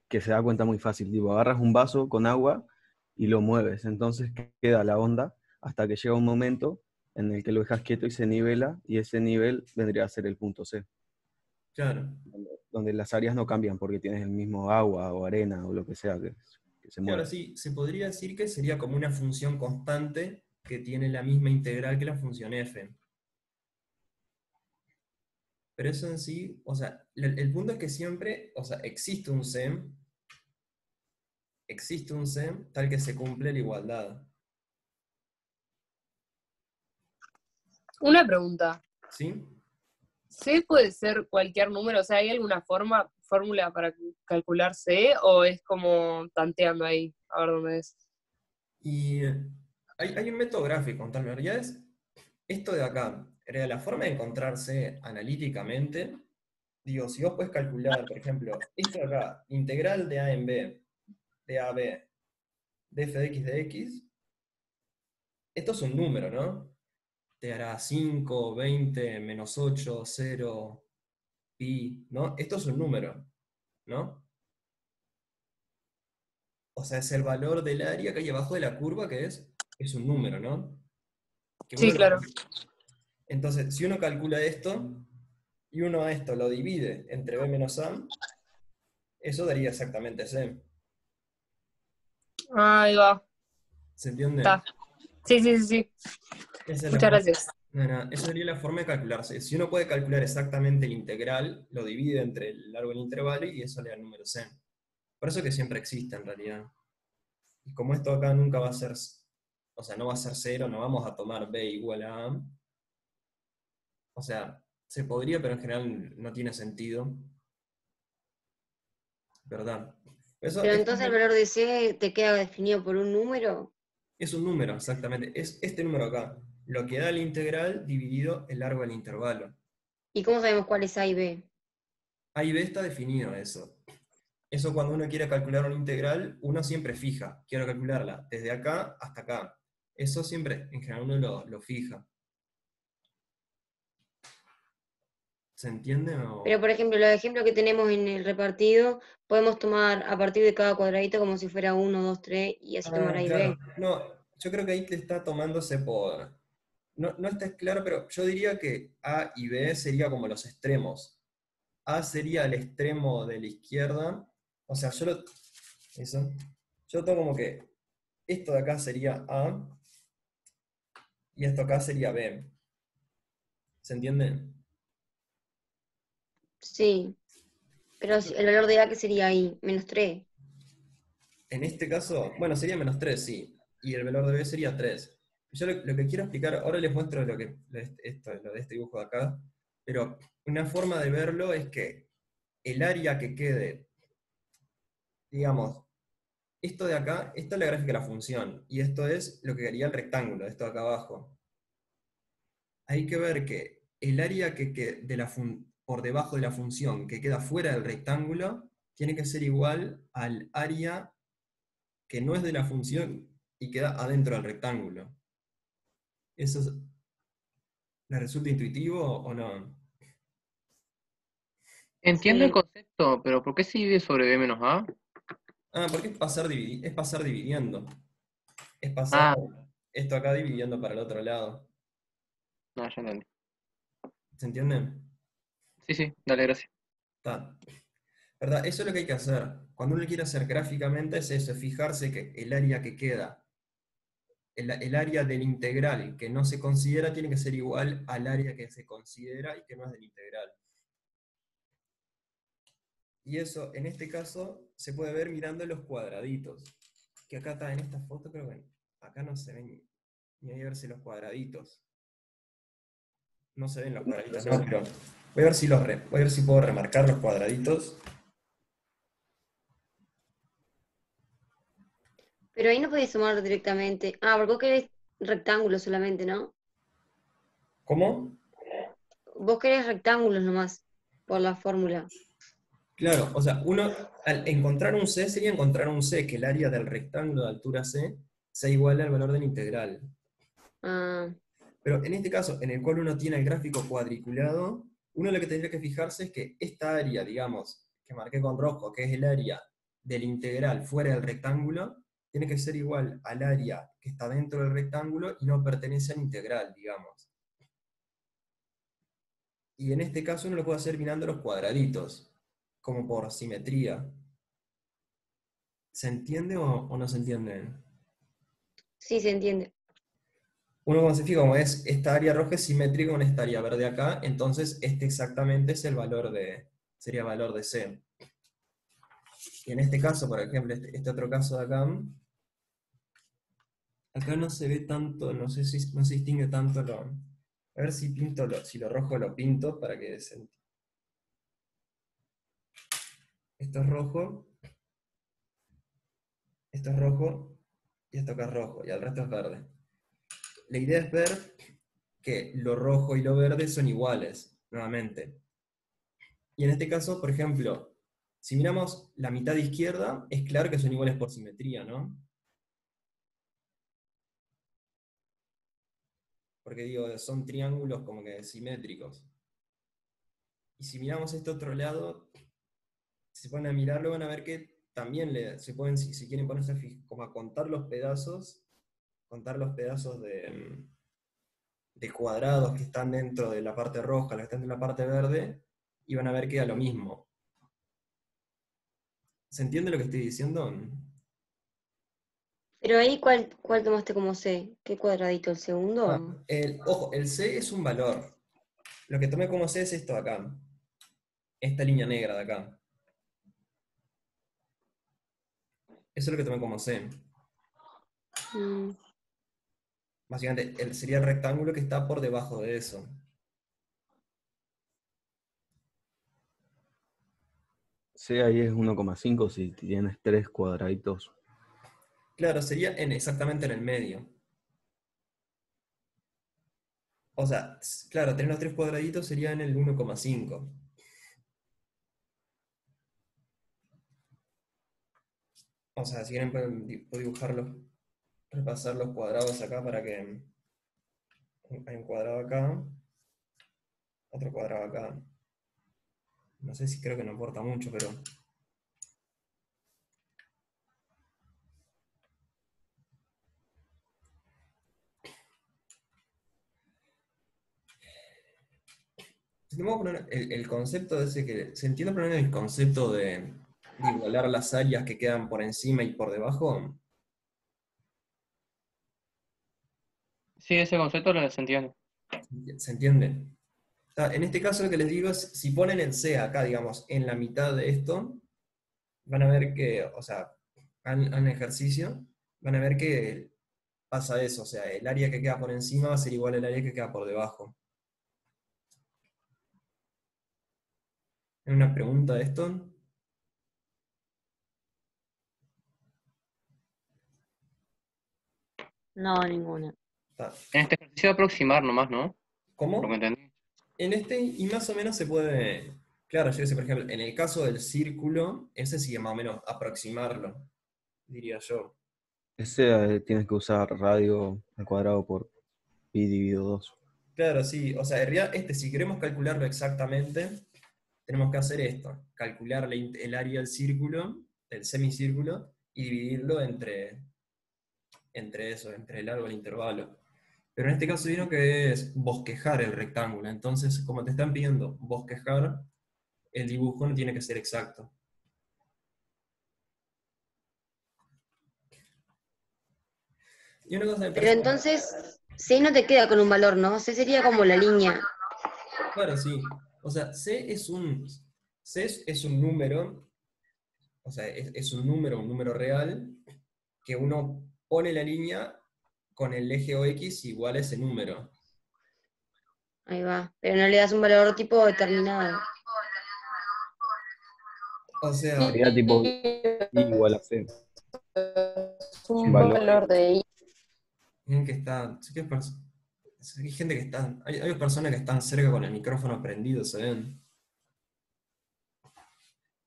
que se da cuenta muy fácil. Tipo, agarras un vaso con agua y lo mueves, entonces queda la onda hasta que llega un momento en el que lo dejas quieto y se nivela, y ese nivel vendría a ser el punto C. Claro. Donde las áreas no cambian porque tienes el mismo agua o arena o lo que sea que se Y mueve. ahora sí, se podría decir que sería como una función constante que tiene la misma integral que la función f. Pero eso en sí, o sea, el punto es que siempre, o sea, existe un C tal que se cumple la igualdad. Una pregunta. ¿Sí? ¿C puede ser cualquier número? O sea, ¿hay alguna forma fórmula para calcular C o es como tanteando ahí, a ver dónde es? Y hay un método gráfico, en tal realidad es esto de acá. Era la forma de encontrarse analíticamente. Digo, si vos podés calcular, por ejemplo, esto de acá, integral de A en B, de A a B, de f de x de x, esto es un número, ¿no? Te dará 5, 20, menos 8, 0, pi, ¿no? Esto es un número, ¿no? O sea, es el valor del área que hay abajo de la curva, que es un número, ¿no? Que Sí, uno lo- claro. Entonces, si uno calcula esto, y uno a esto lo divide entre b menos a, eso daría exactamente c. Ahí va. ¿Se entiende? Está. Sí, sí, sí, sí. Esa es la Muchas forma- gracias. No, esa sería la forma de calcularse. Si uno puede calcular exactamente el integral, lo divide entre el largo del intervalo y eso le da el número c. Por eso que siempre existe en realidad. Y como esto acá nunca va a ser, o sea, no va a ser 0, no vamos a tomar b igual a a. O sea, se podría, pero en general no tiene sentido. ¿Verdad? Eso Pero es, entonces el valor de C te queda definido por un número. es un número, exactamente. Es este número acá. Lo que da el integral dividido el largo del intervalo. ¿Y cómo sabemos cuál es A y B? A y b está definido eso. Eso cuando uno quiere calcular una integral, uno siempre fija. Quiero calcularla desde acá hasta acá. Eso siempre, en general, uno lo fija. ¿Se entiende Pero, o...? por ejemplo, los ejemplos que tenemos en el repartido, podemos tomar a partir de cada cuadradito como si fuera 1, 2, 3 y así tomar A y Claro. B. No, yo creo que ahí te está tomándose por... No, no está claro, pero yo diría que A y B sería como los extremos. A sería el extremo de la izquierda. O sea, eso. Yo tomo como que esto de acá sería A y esto acá sería B. ¿Se entiende? Sí. Pero el valor de A que sería ahí, menos 3. En este caso, bueno, sería menos 3, sí. Y el valor de B sería 3. Yo lo que quiero explicar, ahora les muestro lo de este dibujo de acá, pero una forma de verlo es que el área que quede, digamos, esto de acá, esta es la gráfica de la función, y esto es lo que haría el rectángulo, esto de acá abajo. Hay que ver que el área por debajo de la función que queda fuera del rectángulo tiene que ser igual al área que no es de la función y queda adentro del rectángulo. ¿Les resulta intuitivo o no? Entiendo el Sí. concepto, pero ¿por qué se divide sobre B menos A? Porque es pasar dividiendo. Es pasar esto acá dividiendo para el otro lado. No, ya entendí. ¿Se entiende? Sí, dale, gracias. Está. ¿Verdad? Eso es lo que hay que hacer. Cuando uno quiere hacer gráficamente es eso, es fijarse que el área que queda, el área del integral que no se considera tiene que ser igual al área que se considera y que no es del integral. Y eso, en este caso, se puede ver mirando los cuadraditos. Que acá está en esta foto, creo que acá no se ven ni hay que verse los cuadraditos. No se ven los cuadraditos, no, pero voy a ver si puedo remarcar los cuadraditos. Pero ahí no podéis sumar directamente. Ah, porque vos querés rectángulos solamente, ¿no? ¿Cómo? Vos querés rectángulos nomás, por la fórmula. Claro, o sea, uno al encontrar un C sería encontrar un C que el área del rectángulo de altura C sea igual al valor del integral. Ah, Pero en este caso, en el cual uno tiene el gráfico cuadriculado, uno lo que tendría que fijarse es que esta área, digamos, que marqué con rojo, que es el área del integral fuera del rectángulo, tiene que ser igual al área que está dentro del rectángulo y no pertenece al integral, digamos. Y en este caso uno lo puede hacer mirando los cuadraditos, como por simetría. ¿Se entiende o no se entiende? sí, se entiende. Uno cuando se fija como es esta área roja es simétrica con esta área verde acá, entonces este exactamente es el valor sería valor de C. Y en este caso, por ejemplo, este otro caso de acá no se ve tanto, no sé si no se distingue tanto a ver si lo rojo lo pinto para que esto es rojo, esto es rojo, y esto acá es rojo, y el resto es verde. La idea es ver que lo rojo y lo verde son iguales, nuevamente. Y en este caso, por ejemplo, si miramos la mitad izquierda, es claro que son iguales por simetría, ¿no? Porque digo, son triángulos como que simétricos. Y si miramos este otro lado, si se ponen a mirarlo, van a ver que también se pueden, si quieren ponerse como a contar los pedazos de cuadrados que están dentro de la parte roja, los que están en la parte verde, y van a ver que da lo mismo. ¿Se entiende lo que estoy diciendo? Pero ahí, ¿cuál tomaste como C? ¿Qué cuadradito? ¿El segundo? Ojo, el C es un valor. Lo que tomé como C es esto de acá. Esta línea negra de acá. Eso es lo que tomé como C. Mm. Básicamente, sería el rectángulo que está por debajo de eso. C ahí es 1,5 si tienes 3 cuadraditos. Claro, sería exactamente en el medio. O sea, claro, tener los 3 cuadraditos sería en el 1,5. O sea, si quieren puedo dibujarlos, repasar los cuadrados acá para que... Hay un cuadrado acá, otro cuadrado acá. No sé si creo que no importa mucho, pero... Si tenemos que poner el concepto de ese que... ¿Se entiende poner el concepto de igualar las áreas que quedan por encima y por debajo? Sí, ese concepto lo se entiende. ¿Se entiende? O sea, en este caso lo que les digo es, si ponen el C acá, digamos, en la mitad de esto, van a ver que, o sea, hagan ejercicio, van a ver que pasa eso, o sea, el área que queda por encima va a ser igual al área que queda por debajo. ¿Hay una pregunta de esto? No, ninguna. En este ejercicio de aproximar nomás, ¿no? ¿Cómo? Lo que entendí. En este, y más o menos se puede, claro, yo sé, por ejemplo, en el caso del círculo, ese sí es más o menos aproximarlo, diría yo. Ese tienes que usar radio al cuadrado por pi dividido 2. Claro, sí, o sea, en realidad si queremos calcularlo exactamente, tenemos que hacer esto, calcular el área del círculo, del semicírculo, y dividirlo entre eso, entre el largo y el intervalo. Pero en este caso vieron que es bosquejar el rectángulo, entonces como te están pidiendo bosquejar, el dibujo no tiene que ser exacto. Y una cosa me Pero parece... entonces, C no te queda con un valor, ¿no? C sería como la línea. Claro, sí. O sea, C es un número, o sea, es un número real, que uno pone la línea con el eje OX igual a ese número. Ahí va. Pero no le das un valor tipo determinado. O sea, Sería tipo I igual a C. Un Valor. valor de I. miren que hay gente que está, hay personas que están cerca con el micrófono prendido, ¿se ven?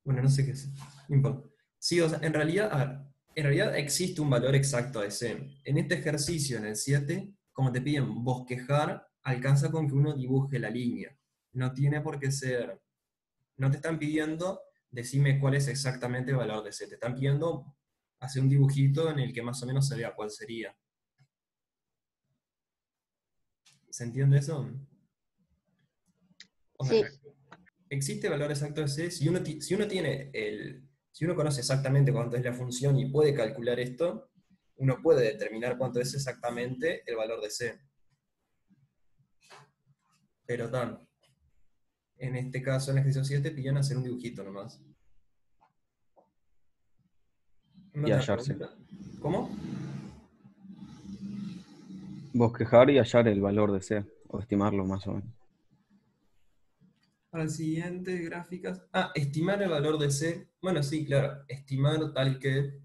Bueno, no sé qué es. No importa. Sí, o sea, en realidad, a ver, en realidad existe un valor exacto de C. En este ejercicio, en el 7, como te piden bosquejar, alcanza con que uno dibuje la línea. No tiene por qué ser. No te están pidiendo decime cuál es exactamente el valor de C. Te están pidiendo hacer un dibujito en el que más o menos se vea cuál sería. ¿Se entiende eso? O sea, Sí. existe valor exacto de C. Si uno conoce exactamente cuánto es la función y puede calcular esto, uno puede determinar cuánto es exactamente el valor de C. Pero en este caso, en el ejercicio 7, pidieron hacer un dibujito nomás. Y hallarse. ¿Cómo? Bosquejar y hallar el valor de C, o estimarlo más o menos. Al siguiente, gráficas. Ah, estimar el valor de C. Bueno, sí, claro. Estimar tal que.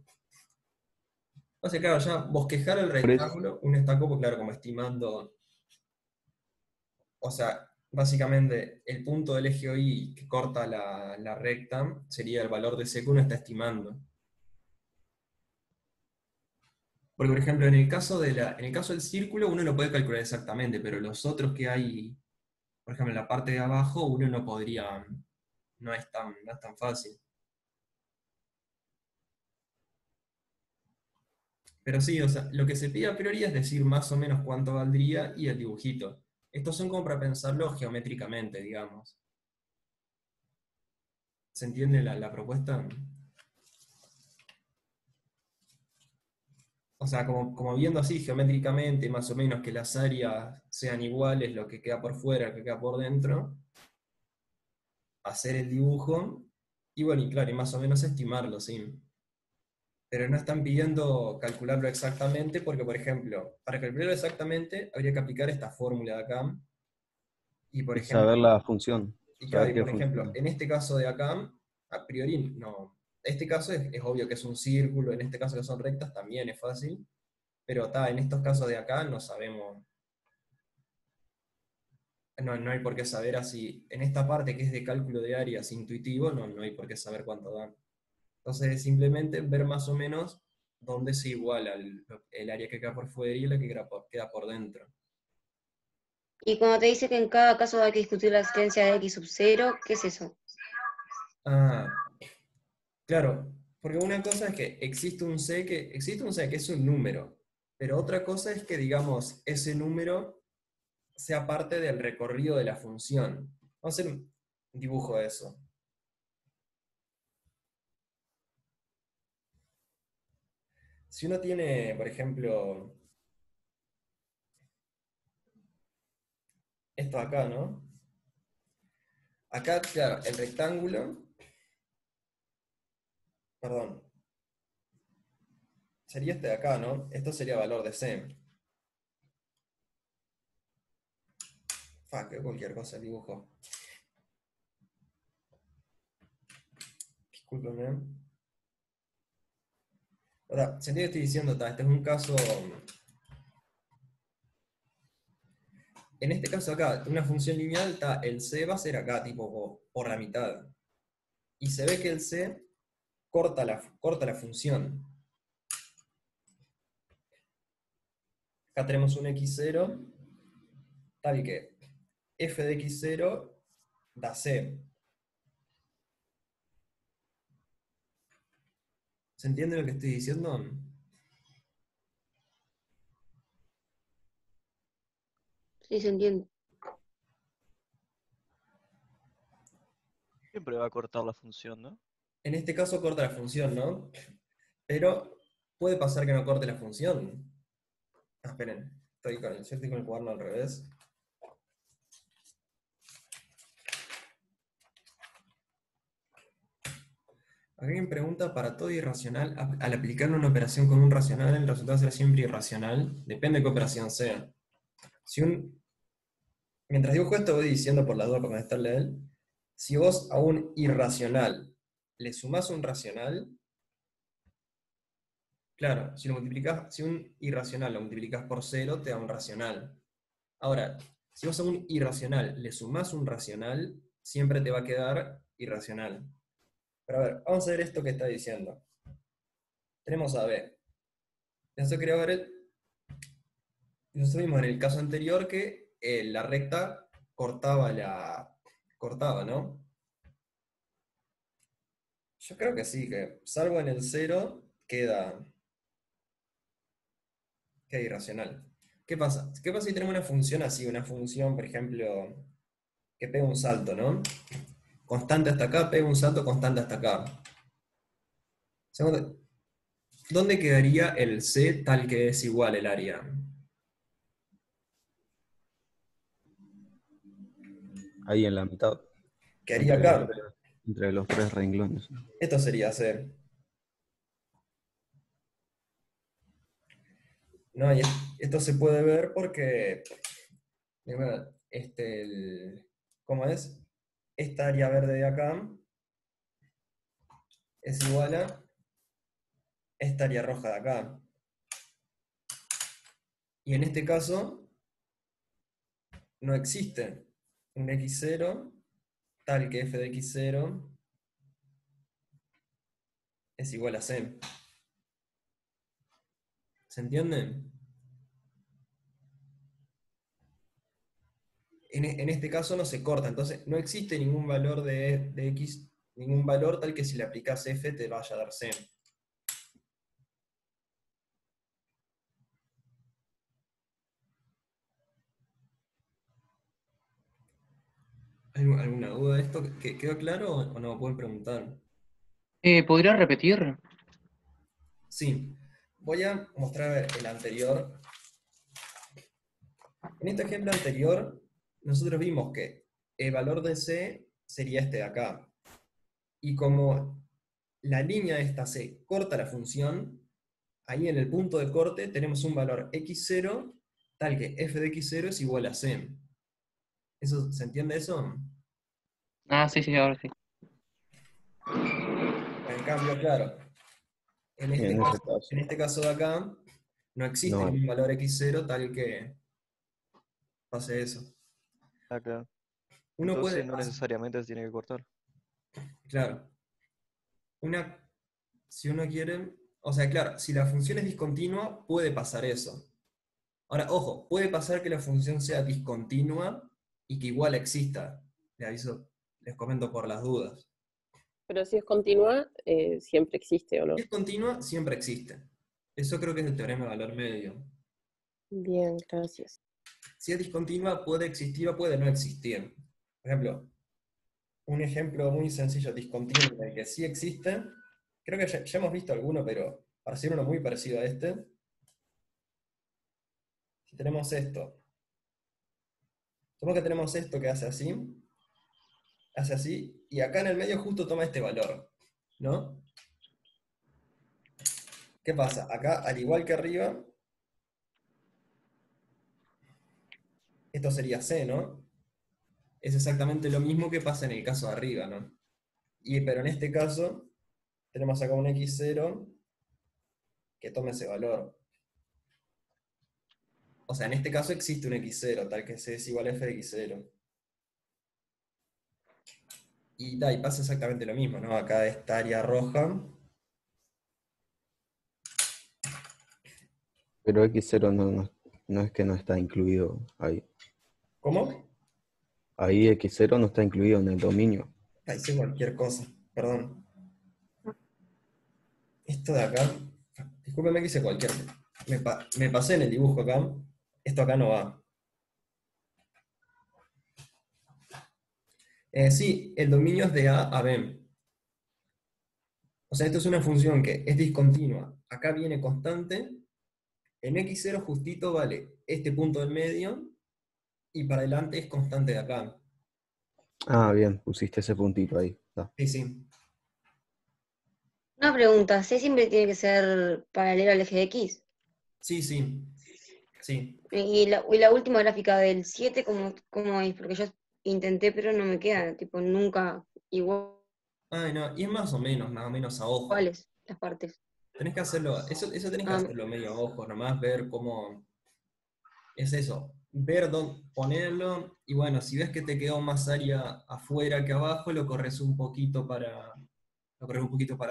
O sea, claro, ya bosquejar el Por eso, rectángulo, un está como, claro, como estimando. O sea, básicamente el punto del eje OI que corta la recta sería el valor de C que uno está estimando. Porque, por ejemplo, en el caso del círculo uno lo puede calcular exactamente, pero los otros que hay, por ejemplo, en la parte de abajo, uno no podría, no es tan fácil. Pero sí, o sea, lo que se pide a priori es decir más o menos cuánto valdría y el dibujito. Estos son como para pensarlo geométricamente, digamos. ¿Se entiende la propuesta? O sea, como viendo así geométricamente, más o menos que las áreas sean iguales, lo que queda por fuera, lo que queda por dentro, hacer el dibujo, y bueno, y claro, y más o menos estimarlo, sí. Pero no están pidiendo calcularlo exactamente, porque, por ejemplo, para calcularlo exactamente habría que aplicar esta fórmula de acá, y por y saber ejemplo, la función, y claro, saber y qué por ejemplo, función. en este caso de acá, a priori no. Este caso es obvio que es un círculo, en este caso que son rectas también es fácil, pero en estos casos de acá no sabemos. No hay por qué saber así. En esta parte que es de cálculo de áreas intuitivo, no hay por qué saber cuánto dan. Entonces, es simplemente ver más o menos dónde se iguala el área que queda por fuera y la que queda por dentro. Y cuando te dice que en cada caso hay que discutir la existencia de x sub 0, ¿qué es eso? Ah, claro, porque una cosa es que existe un C que es un número, pero otra cosa es que, digamos, ese número sea parte del recorrido de la función. Vamos a hacer un dibujo de eso. Si uno tiene, por ejemplo, esto acá, ¿no? Acá, claro, el rectángulo, perdón, sería este de acá, ¿no? Esto sería valor de C. Que cualquier cosa el dibujo. Discúlpenme. Ahora, sentido que estoy diciendo, este es un caso. En este caso acá, una función lineal, el C va a ser acá, tipo por la mitad. Y se ve que el C corta la función. Acá tenemos un x0, tal que f de x0 da C. ¿Se entiende lo que estoy diciendo? Sí, se entiende. Siempre va a cortar la función, ¿no? En este caso corta la función, ¿no? Pero puede pasar que no corte la función. Esperen, yo estoy con el cuaderno al revés. Alguien pregunta, para todo irracional, al aplicar una operación con un racional, el resultado será siempre irracional. Depende de qué operación sea. Mientras dibujo esto voy diciendo por la duda para contestarle a él. Si vos a un irracional le sumás un racional, claro, si un irracional lo multiplicás por 0, te da un racional. Ahora, si vos a un irracional le sumás un racional, siempre te va a quedar irracional. Pero a ver, vamos a ver esto que está diciendo. Tenemos a B. Nosotros vimos en el caso anterior que la recta cortaba, ¿no? Yo creo que sí, que salvo en el 0, queda irracional. ¿Qué pasa? ¿Qué pasa si tenemos una función así? Una función, por ejemplo, que pega un salto, ¿no? Constante hasta acá, pega un salto constante hasta acá. Segundo, ¿dónde quedaría el C tal que es igual el área? Ahí en la mitad, Quedaría acá. entre los tres renglones. Esto sería C. No, y esto se puede ver porque, ¿cómo es? esta área verde de acá es igual a esta área roja de acá. Y en este caso, no existe un x0 tal que f de x0 es igual a c. ¿Se entiende? En este caso no se corta, entonces no existe ningún valor de x, ningún valor tal que si le aplicas f te vaya a dar c. ¿Alguna duda de esto? ¿Quedó claro o no? Pueden preguntar. ¿Podría repetir? Sí, voy a mostrar el anterior. En este ejemplo anterior, nosotros vimos que el valor de c sería este de acá. Y como la línea esta c corta la función, ahí en el punto de corte tenemos un valor x0 tal que f de x0 es igual a c. ¿Se entiende eso? Ah, sí, sí, ahora sí. En cambio, claro, en caso. este caso de acá, no existe No hay. ningún valor x0 tal que pase eso. Acá. Uno Entonces puede, no necesariamente se tiene que cortar. claro, si uno quiere, o sea, claro, si la función es discontinua, puede pasar eso. Ahora, ojo, puede pasar que la función sea discontinua y que igual exista. Les aviso, les comento por las dudas. Pero si es continua, siempre existe, ¿o no? Si es continua, siempre existe. Eso creo que es el teorema de valor medio. Bien, gracias. Si es discontinua, puede existir o puede no existir. Por ejemplo, un ejemplo muy sencillo, discontinuo, en el que sí existe, creo que ya hemos visto alguno, pero para hacer uno muy parecido a este, si tenemos esto, supongamos que tenemos esto que hace así, y acá en el medio justo toma este valor, ¿no? ¿Qué pasa? Acá, al igual que arriba, esto sería C, ¿no? Es exactamente lo mismo que pasa en el caso de arriba, ¿no? Pero en este caso, tenemos acá un x0 que tome ese valor. O sea, en este caso existe un x0, tal que C es igual a f de x0. Y pasa exactamente lo mismo, ¿no? Acá esta área roja. Pero x0 no es que no está incluido ahí. ¿Cómo? Ahí x0 no está incluido en el dominio. Hice cualquier cosa, perdón. Esto de acá, discúlpeme que hice cualquier cosa. Me pasé en el dibujo acá. Esto acá no va. Sí, el dominio es de A a B. O sea, esto es una función que es discontinua. Acá viene constante. En x0 justito vale este punto del medio. Y para adelante es constante de acá. Ah, bien, pusiste ese puntito ahí. Está. Sí, sí. Una pregunta, ¿C siempre tiene que ser paralelo al eje de X? Sí, sí. Sí. Y la última gráfica del 7, ¿cómo es? Porque yo intenté, pero no me queda, tipo, nunca Ay, no, y es más o menos a ojo. iguales las partes. Tenés que hacerlo, eso tenés que hacerlo medio a ojo, nomás ver cómo. Es eso, ver dónde ponerlo, y bueno, si ves que te quedó más área afuera que abajo, lo corres un poquito para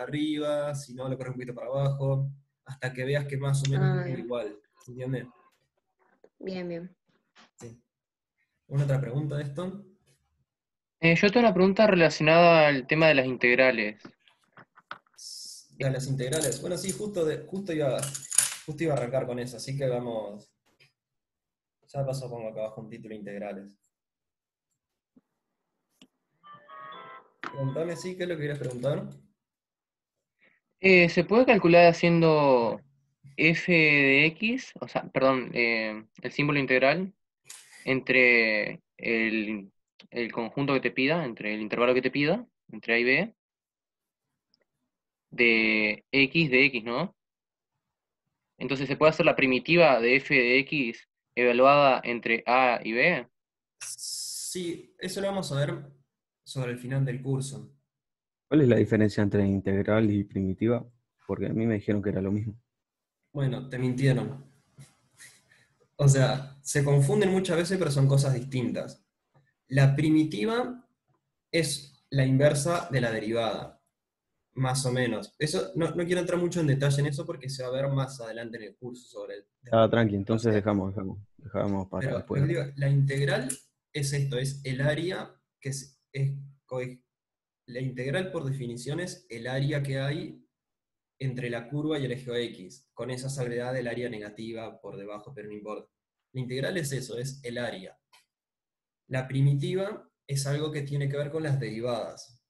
arriba, si no, lo corres un poquito para abajo, hasta que veas que más o menos es igual, ¿entiendes? Bien, bien. Sí. ¿Una otra pregunta de esto? Yo tengo una pregunta relacionada al tema de las integrales. De las integrales. Bueno, sí, justo iba a arrancar con eso, así que vamos. Ya paso, pongo acá abajo un título integrales. Preguntame, sí, ¿qué es lo que querías preguntar? ¿Se puede calcular haciendo f de x, o sea, perdón, el símbolo integral entre el conjunto que te pida, entre el intervalo que te pida, entre a y b, de x, ¿no? Entonces, ¿se puede hacer la primitiva de f de x evaluada entre a y b? Sí, eso lo vamos a ver sobre el final del curso. ¿Cuál es la diferencia entre integral y primitiva? Porque a mí me dijeron que era lo mismo. Bueno, te mintieron. O sea, se confunden muchas veces, pero son cosas distintas. La primitiva es la inversa de la derivada, más o menos. Eso, no quiero entrar mucho en detalle en eso porque se va a ver más adelante en el curso sobre el... Tranqui, entonces dejamos para Pero lo después. que digo, la integral es esto, es el área que la integral por definición es el área que hay entre la curva y el eje X, con esa salvedad del área negativa por debajo, pero no importa. La integral es eso, es el área. La primitiva es algo que tiene que ver con las derivadas,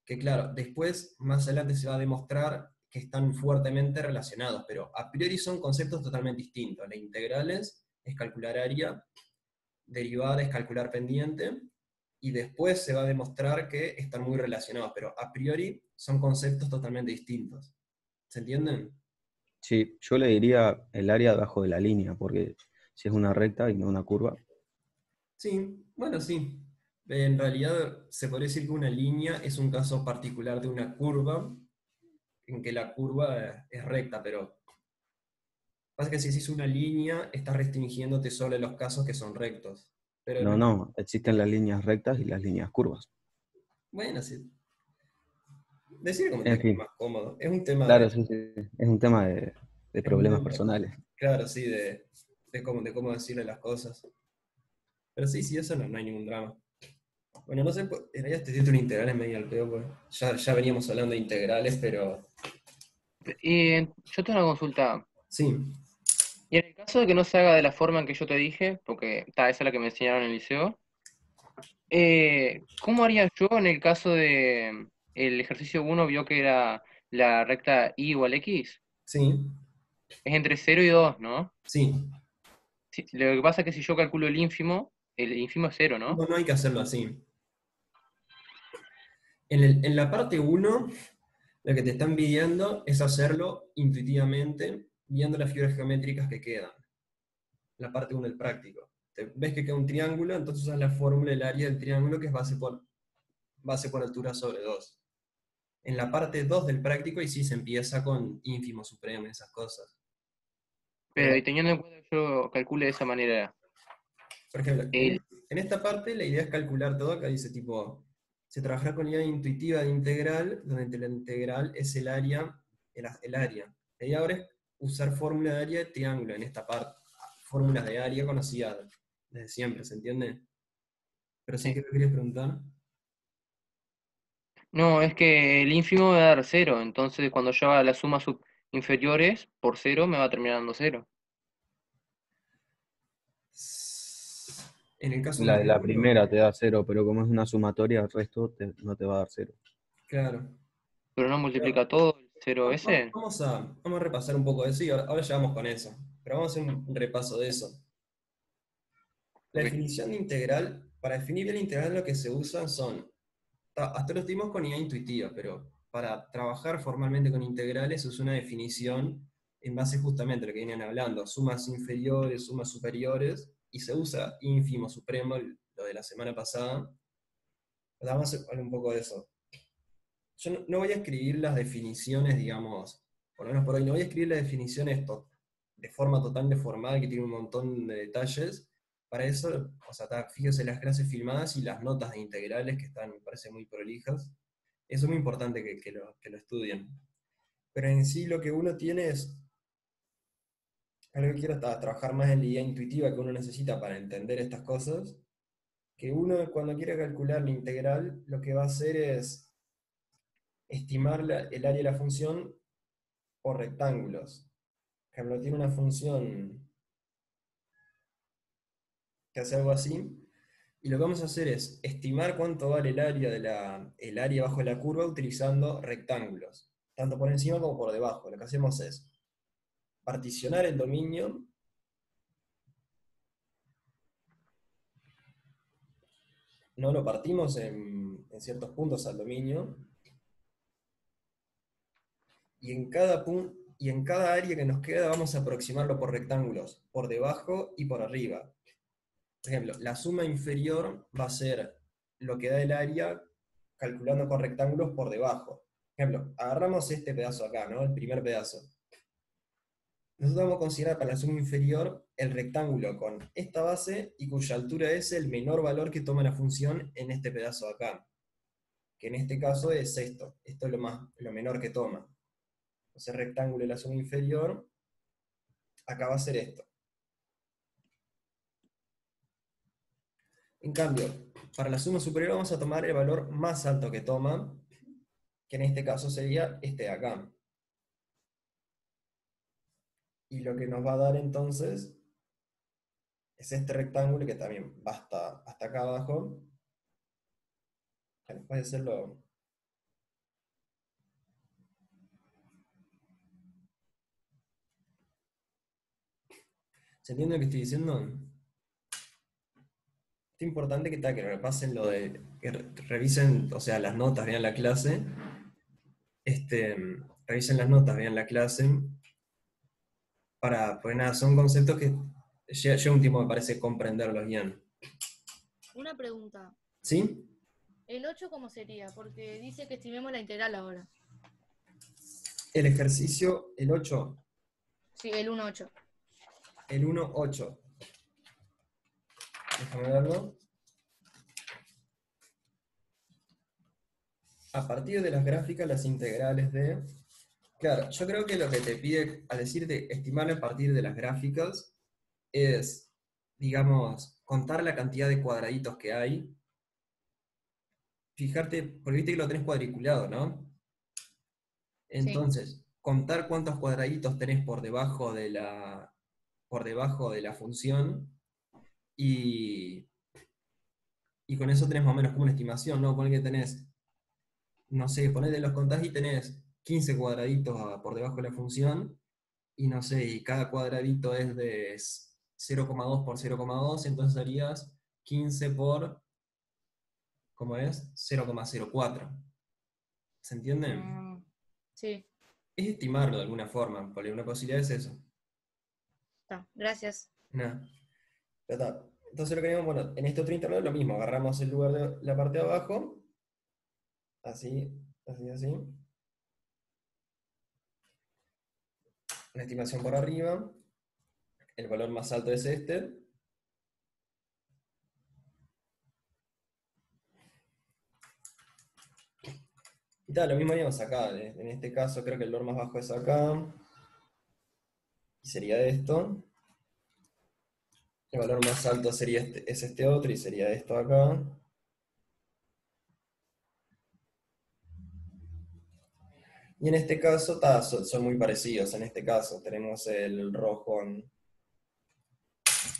que claro, después, más adelante se va a demostrar que están fuertemente relacionados, pero a priori son conceptos totalmente distintos. La integral es calcular área, derivada es calcular pendiente, y después se va a demostrar que están muy relacionados, pero a priori son conceptos totalmente distintos. ¿Se entienden? Sí, yo le diría el área debajo de la línea, porque si es una recta y no una curva. Sí, bueno, sí. En realidad se podría decir que una línea es un caso particular de una curva, en que la curva es recta, pero pasa que si es una línea, estás restringiéndote solo en los casos que son rectos. Pero No, existen las líneas rectas y las líneas curvas. bueno, sí. Decir como En te quede fin, más cómodo. Es un tema claro, sí, es un tema de es un problemas tema, personales. claro, sí, de cómo decirle las cosas. Pero sí, eso no hay ningún drama. Bueno, no sé, pues, en realidad este título integral es medio al pedo, pues. Ya veníamos hablando de integrales, pero Yo tengo una consulta. sí. Y en el caso de que no se haga de la forma en que yo te dije, porque esa es la que me enseñaron en el liceo, ¿cómo haría yo en el caso de el ejercicio 1 vio que era la recta y igual x? Sí, Es entre 0 y 2, ¿no? sí. Sí, lo que pasa es que si yo calculo el ínfimo es 0, ¿no? No hay que hacerlo así. En la parte 1, lo que te están pidiendo es hacerlo intuitivamente, viendo las figuras geométricas que quedan. La parte 1 del práctico. Ves que queda un triángulo, entonces usas la fórmula del área del triángulo, que es base por altura sobre 2. En la parte 2 del práctico, y sí se empieza con ínfimo, supremo y esas cosas. Pero y teniendo en cuenta que yo calcule de esa manera, Por ejemplo, en esta parte la idea es calcular todo. Acá dice tipo, se trabajará con la idea intuitiva de integral, donde la integral es el área. La idea ahora es usar fórmula de área de triángulo en esta parte. Fórmulas de área conocidas desde siempre, ¿se entiende? Pero sí que querías preguntar. no, es que el ínfimo me va a dar 0, entonces cuando yo haga las sumas inferiores por 0 me va a terminar dando 0. En el caso de un La triángulo, primera te da 0, pero como es una sumatoria, el resto no te va a dar 0. claro. Pero no multiplica todo el 0 ese. Vamos a repasar un poco de eso y ahora ya vamos con eso. Pero vamos a hacer un repaso de eso. La Ok. definición de integral, para definir bien la integral lo que se usan son, hasta lo estuvimos con idea intuitiva, pero para trabajar formalmente con integrales se usa una definición en base justamente a lo que vienen hablando, sumas inferiores, sumas superiores, y se usa ínfimo, supremo, lo de la semana pasada. Vamos a hablar un poco de eso. Yo no voy a escribir las definiciones, digamos, por lo menos por hoy, no voy a escribir las definiciones de forma totalmente formal, que tiene un montón de detalles. Para eso, o sea, fíjese las clases filmadas y las notas de integrales que están, me parece, muy prolijas. Eso es muy importante que lo estudien. Pero en sí lo que uno tiene es, algo que quiero trabajar más en la idea intuitiva que uno necesita para entender estas cosas, que uno cuando quiere calcular la integral, lo que va a hacer es estimar el área de la función por rectángulos. Por ejemplo, tiene una función que hace algo así, y lo que vamos a hacer es estimar cuánto vale el área bajo la curva utilizando rectángulos, tanto por encima como por debajo. Lo que hacemos es particionar el dominio, no lo partimos en ciertos puntos al dominio, y en cada área que nos queda vamos a aproximarlo por rectángulos, por debajo y por arriba. Por ejemplo, la suma inferior va a ser lo que da el área calculando con rectángulos por debajo. Por ejemplo, agarramos este pedazo acá, ¿no? El primer pedazo. Nosotros vamos a considerar para la suma inferior el rectángulo con esta base y cuya altura es el menor valor que toma la función en este pedazo de acá. Que en este caso es esto. Esto es lo menor que toma. Entonces el rectángulo de la suma inferior, acá va a ser esto. En cambio, para la suma superior vamos a tomar el valor más alto que toma, que en este caso sería este de acá. Y lo que nos va a dar entonces es este rectángulo que también va hasta acá abajo. Puede hacerlo. ¿Se entiende lo que estoy diciendo? Es importante que repasen que revisen, o sea, las notas, vean la clase. Revisen las notas, vean la clase. Porque nada, son conceptos que lleva un tiempo, me parece, comprenderlos bien. Una pregunta. ¿Sí? ¿El 8 cómo sería? Porque dice que estimemos la integral ahora. El ejercicio, el 8. Sí, el 1,8. El 1,8. Déjame verlo. A partir de las gráficas, las integrales de... Claro, yo creo que lo que te pide al decir de estimar a partir de las gráficas es, digamos, contar la cantidad de cuadraditos que hay. Fijarte, porque viste que lo tenés cuadriculado, ¿no? Entonces, contar cuántos cuadraditos tenés por debajo de la función y con eso tenés más o menos como una estimación, ¿no? Poner que tenés, no sé, ponete los contás y tenés 15 cuadraditos por debajo de la función, y no sé, y cada cuadradito es de 0,2 por 0,2, entonces harías 15 por, ¿cómo es? 0,04. ¿Se entiende? Sí. Es estimarlo de alguna forma, porque una posibilidad es eso. Está, gracias. Nada. Entonces lo que haríamos, bueno, en este otro intervalo lo mismo, agarramos el lugar de la parte de abajo, así. Una estimación por arriba, el valor más alto es este. Y tal, lo mismo haríamos acá, en este caso creo que el valor más bajo es acá, y sería esto. El valor más alto sería es este otro, y sería esto acá. Y en este caso, son muy parecidos. En este caso tenemos el rojo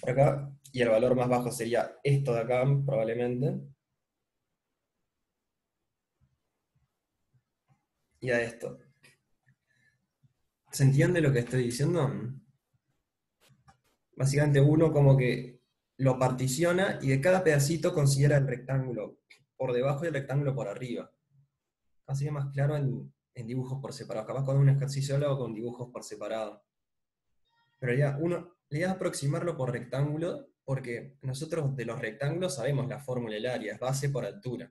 por acá, y el valor más bajo sería esto de acá, probablemente. Y a esto. ¿Se entiende lo que estoy diciendo? Básicamente uno como que lo particiona y de cada pedacito considera el rectángulo por debajo y el rectángulo por arriba. Así que más claro en dibujos por separado. Capaz cuando un ejercicio lo hago con dibujos por separado. Pero ya, la idea es aproximarlo por rectángulo, porque nosotros de los rectángulos sabemos la fórmula del área, es base por altura.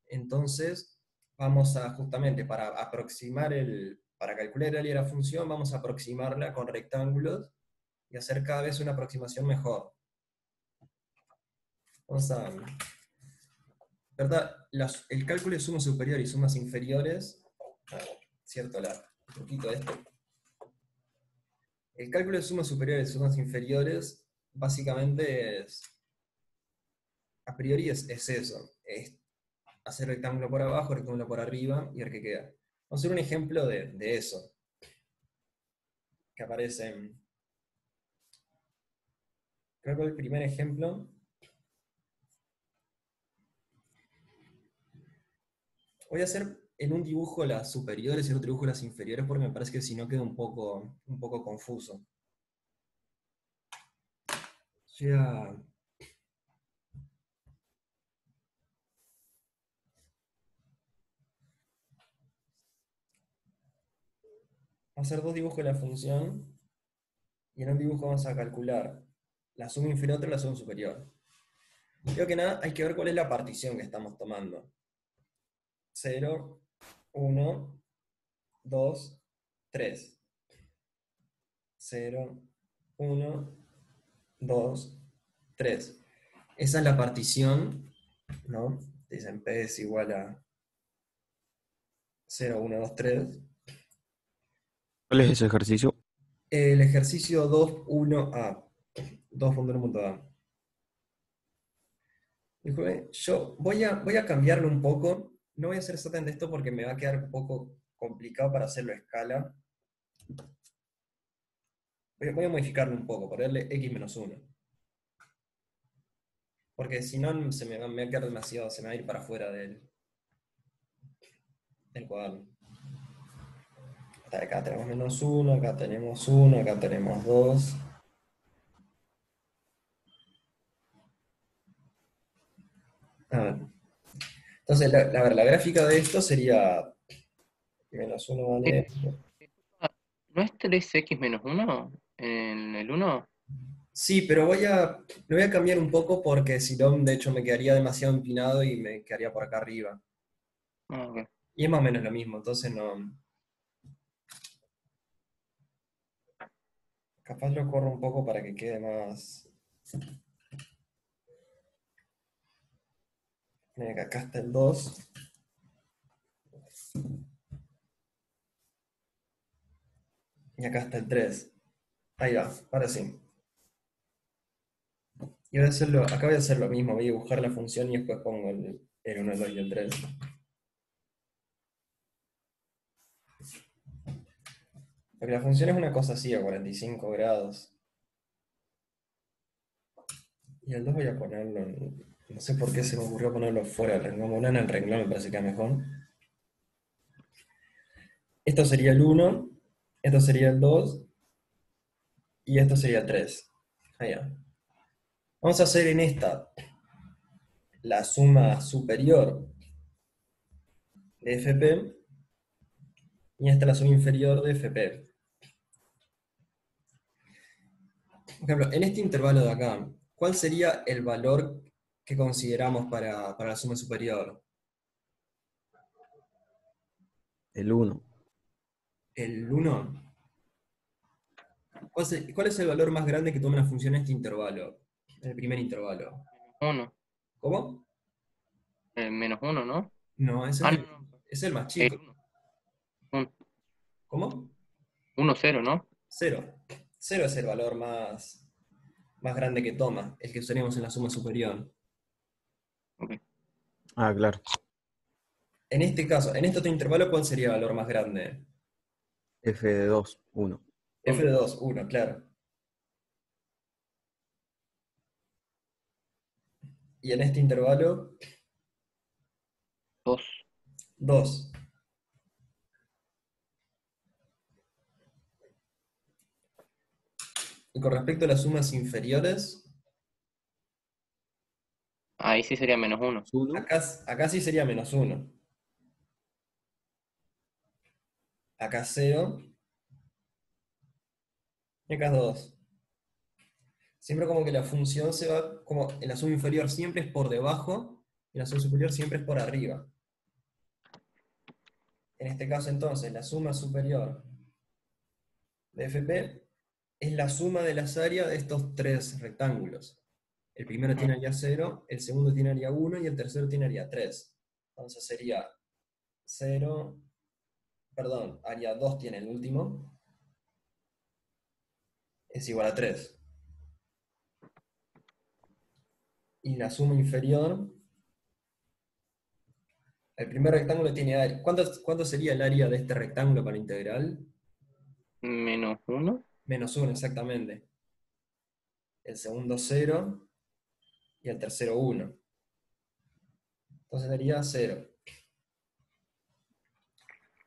Entonces, vamos a, justamente, para calcular el área de la función, vamos a aproximarla con rectángulos y hacer cada vez una aproximación mejor. Vamos a... ¿Verdad? El cálculo de sumas superiores y sumas inferiores, cierto, un poquito de esto. El cálculo de sumas superiores y sumas inferiores, básicamente a priori es eso, es hacer rectángulo por abajo, rectángulo por arriba, y ver qué queda. Vamos a hacer un ejemplo de eso, que aparece creo que el primer ejemplo. Voy a hacer en un dibujo las superiores y en otro dibujo las inferiores, porque me parece que si no queda un poco confuso. Ya... Vamos a hacer dos dibujos de la función, y en un dibujo vamos a calcular la suma inferior y la suma superior. Creo que nada, hay que ver cuál es la partición que estamos tomando. 0, 1, 2, 3. 0, 1, 2, 3. Esa es la partición, ¿no? Dicen P es igual a 0, 1, 2, 3. ¿Cuál es ese ejercicio? El ejercicio 2.1a. 2.1.a. Disculpe, yo voy a cambiarlo un poco. No voy a hacer exactamente esto porque me va a quedar un poco complicado para hacerlo a escala. Voy a modificarlo un poco, ponerle x-1. Porque si no, me va a quedar demasiado, se me va a ir para afuera del cuaderno. Acá tenemos -1, acá tenemos 1, acá tenemos 2. A ver. Entonces, la gráfica de esto sería -1 vale. ¿No es 3x menos 1 en el 1? Sí, pero lo voy a cambiar un poco porque si no, de hecho, me quedaría demasiado empinado y me quedaría por acá arriba. Ah, ok. Y es más o menos lo mismo, entonces no. Capaz lo corro un poco para que quede más. Mira que acá está el 2. Y acá está el 3. Ahí va, ahora sí. Y acá voy a hacer lo mismo, voy a dibujar la función y después pongo el 1, el 2 y el 3. Porque la función es una cosa así, a 45 grados. Y el 2 voy a ponerlo no sé por qué se me ocurrió ponerlo fuera del renglón. Bueno, en el renglón me parece que es mejor. Esto sería el 1, esto sería el 2, y esto sería el 3. Allá. Vamos a hacer en esta la suma superior de FP, y esta la suma inferior de FP. Por ejemplo, en este intervalo de acá, ¿cuál sería el valor que consideramos para la suma superior? El 1. ¿El 1? ¿Cuál es el valor más grande que toma una función en este intervalo? En el primer intervalo. 1. ¿Cómo? Menos 1, ¿no? No, ese Ah, es no. es el más chico. 1. ¿Cómo? 1, 0, ¿no? 0. 0 es el valor más grande que toma, el que usaríamos en la suma superior. Okay. Ah, claro. En este caso, en este otro intervalo, ¿cuál sería el valor más grande? F de 2, 1. F de 2, 1, claro. Y en este intervalo, 2. 2. Y con respecto a las sumas inferiores, Ahí sí sería menos 1. acá sí sería menos 1. Acá 0. Y acá 2. Siempre como que la función se va, como en la suma inferior siempre es por debajo, y en la suma superior siempre es por arriba. En este caso entonces, la suma superior de FP es la suma de las áreas de estos tres rectángulos. El primero tiene área 0, el segundo tiene área 1 y el tercero tiene área 3. Entonces sería 0, perdón, área 2 tiene el último, es igual a 3. Y la suma inferior, el primer rectángulo tiene área. ¿Cuánto sería el área de este rectángulo para la integral? Menos 1. Menos 1, exactamente. El segundo 0 y el tercero 1. Entonces daría 0.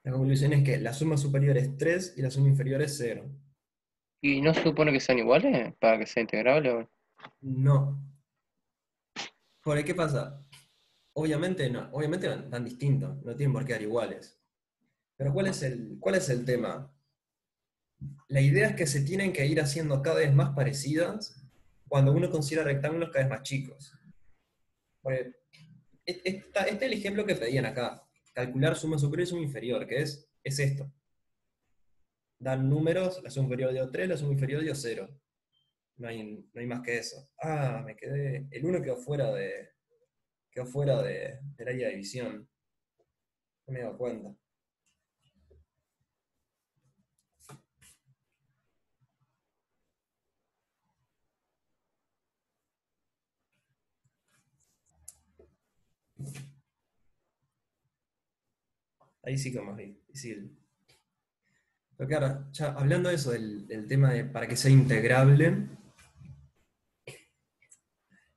La conclusión es que la suma superior es 3 y la suma inferior es 0. ¿Y no se supone que sean iguales para que sea integrable? No. ¿Por qué pasa? Obviamente van distintos, no tienen por qué dar iguales. Pero ¿cuál es el tema? La idea es que se tienen que ir haciendo cada vez más parecidas cuando uno considera rectángulos cada vez más chicos. Porque este es el ejemplo que pedían acá. calcular suma superior y suma inferior, que es esto. Dan números, la suma inferior dio 3, la suma inferior dio 0. No hay más que eso. Ah, me quedé. El 1 quedó fuera del área de división. No me he dado cuenta. Ahí sí que es más difícil. Pero claro, ya hablando de eso, del tema de para que sea integrable,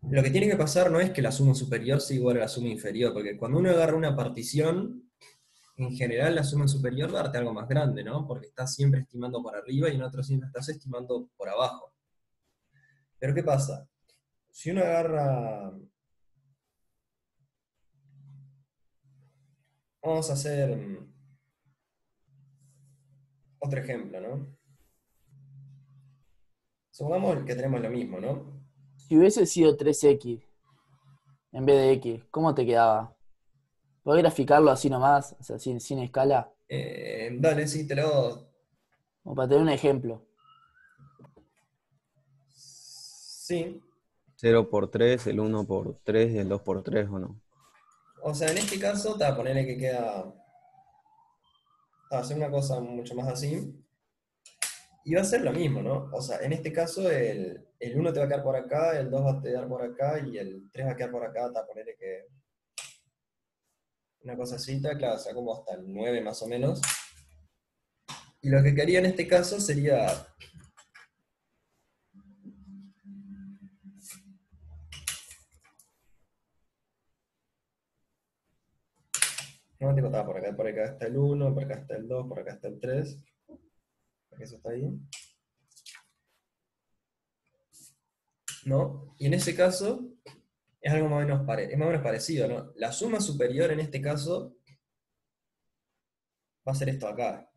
lo que tiene que pasar no es que la suma superior sea igual a la suma inferior, porque cuando uno agarra una partición, en general la suma superior va a darte algo más grande, ¿no? Porque estás siempre estimando por arriba y en otro siempre estás estimando por abajo. Pero ¿qué pasa? Si uno agarra... Vamos a hacer otro ejemplo, ¿no? Supongamos que tenemos lo mismo, ¿no? Si hubiese sido 3x en vez de x, ¿cómo te quedaba? ¿Podés graficarlo así nomás? O sea, sin escala. Dale, sí, te lo... Como para tener un ejemplo. Sí. 0 por 3, el 1 por 3 y el 2 por 3, ¿o no? O sea, en este caso, te va a ponerle que queda... Va a hacer una cosa mucho más así. Y va a ser lo mismo, ¿no? O sea, en este caso el 1 te va a quedar por acá, el 2 va a quedar por acá y el 3 va a quedar por acá, te va a ponerle que... Una cosa así, claro, o sea, como hasta el 9 más o menos. Y lo que quería en este caso sería... No, tipo, estaba por acá está el 1, por acá está el 2, por acá está el 3. Eso está ahí. ¿No? Y en ese caso es algo más o menos, es más o menos parecido, ¿no? La suma superior en este caso va a ser esto acá.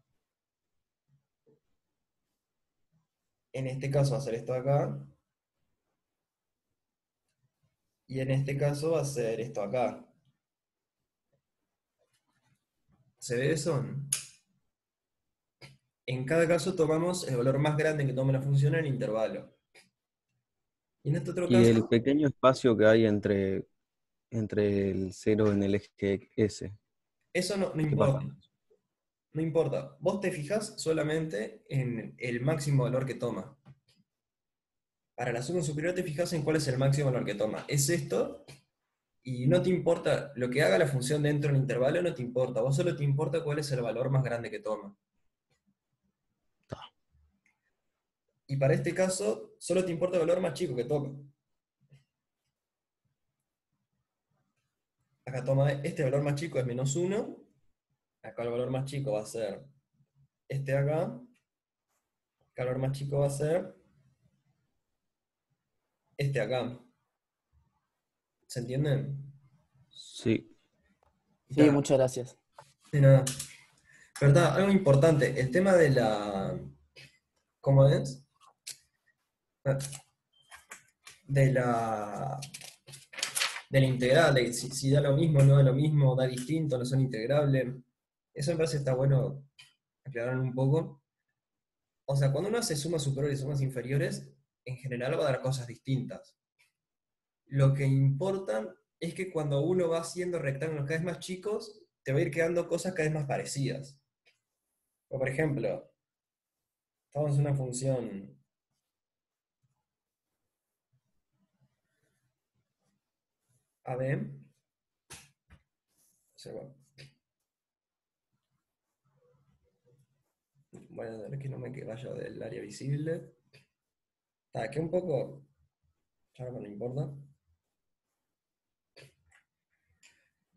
En este caso va a ser esto acá. Y en este caso va a ser esto acá. ¿Se ve eso? En cada caso tomamos el valor más grande que toma la función en el intervalo. Y en este otro Y el caso, pequeño espacio que hay entre el 0 en el eje S. eso no ¿Qué pasa? importa. No importa. Vos te fijas solamente en el máximo valor que toma. Para la suma superior te fijas en cuál es el máximo valor que toma. Es esto, y no te importa lo que haga la función dentro del intervalo, no te importa. Vos solo te importa cuál es el valor más grande que toma. Y para este caso, solo te importa el valor más chico que toma. Acá toma este valor más chico es -1. Acá el valor más chico va a ser este de acá. Acá el valor más chico va a ser este de acá. ¿Se entienden? Sí. Sí, muchas gracias. De nada. Pero está, algo importante, el tema de la... ¿Cómo es? De la... De la integral, de si da lo mismo, no da lo mismo, da distinto, no son integrables. Eso me parece que está bueno aclarar un poco. O sea, cuando uno hace sumas superiores y sumas inferiores, en general va a dar cosas distintas. Lo que importa es que cuando uno va haciendo rectángulos cada vez más chicos, te va a ir quedando cosas cada vez más parecidas. O por ejemplo, estamos en una función AB. O sea, voy a ver que no me vaya del área visible. Que un poco, ya no importa.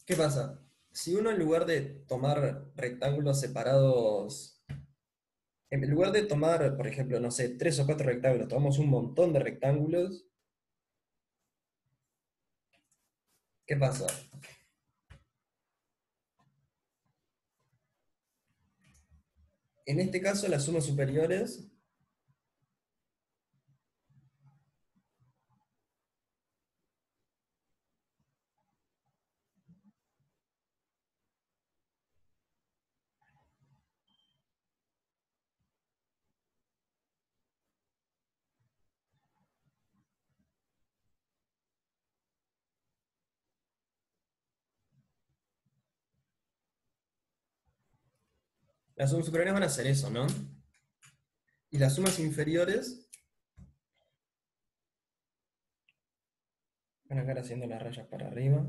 ¿Qué pasa? Si uno en lugar de tomar rectángulos separados, en lugar de tomar, por ejemplo, no sé, 3 o 4 rectángulos, tomamos un montón de rectángulos, ¿qué pasa? En este caso, las sumas superiores Las sumas superiores van a ser eso, ¿no? Y las sumas inferiores van a quedar haciendo las rayas para arriba.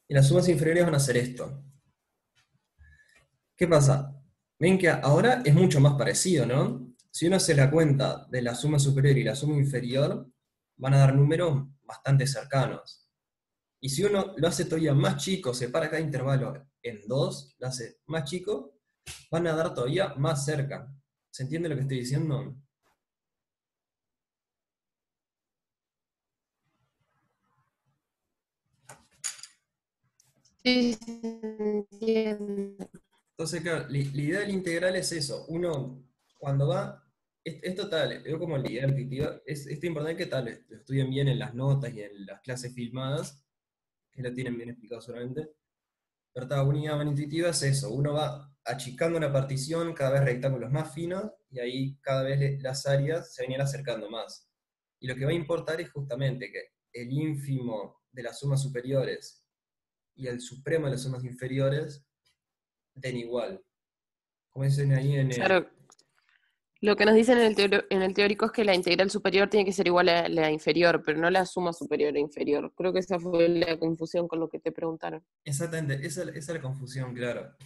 Y las sumas inferiores van a ser esto. ¿Qué pasa? Ven que ahora es mucho más parecido, ¿no? Si uno hace la cuenta de la suma superior y la suma inferior, van a dar números bastante cercanos. Y si uno lo hace todavía más chico, separa cada intervalo en 2, lo hace más chico, van a dar todavía más cerca. ¿Se entiende lo que estoy diciendo? Sí, se entiende. Entonces, claro, la idea del integral es eso. Uno, cuando va, esto tal, veo como la idea intuitiva, es importante que tal, lo estudien bien en las notas y en las clases filmadas, que lo tienen bien explicado seguramente. Pero esta unidad más intuitiva es eso, uno va achicando una partición, cada vez rectángulos más finos, y ahí cada vez las áreas se van a ir acercando más. Y lo que va a importar es justamente que el ínfimo de las sumas superiores y el supremo de las sumas inferiores den igual. Como dicen ahí en el... Claro, lo que nos dicen en el teórico es que la integral superior tiene que ser igual a la inferior, pero no la suma superior e inferior. Creo que esa fue la confusión con lo que te preguntaron. Exactamente, esa es la confusión, claro.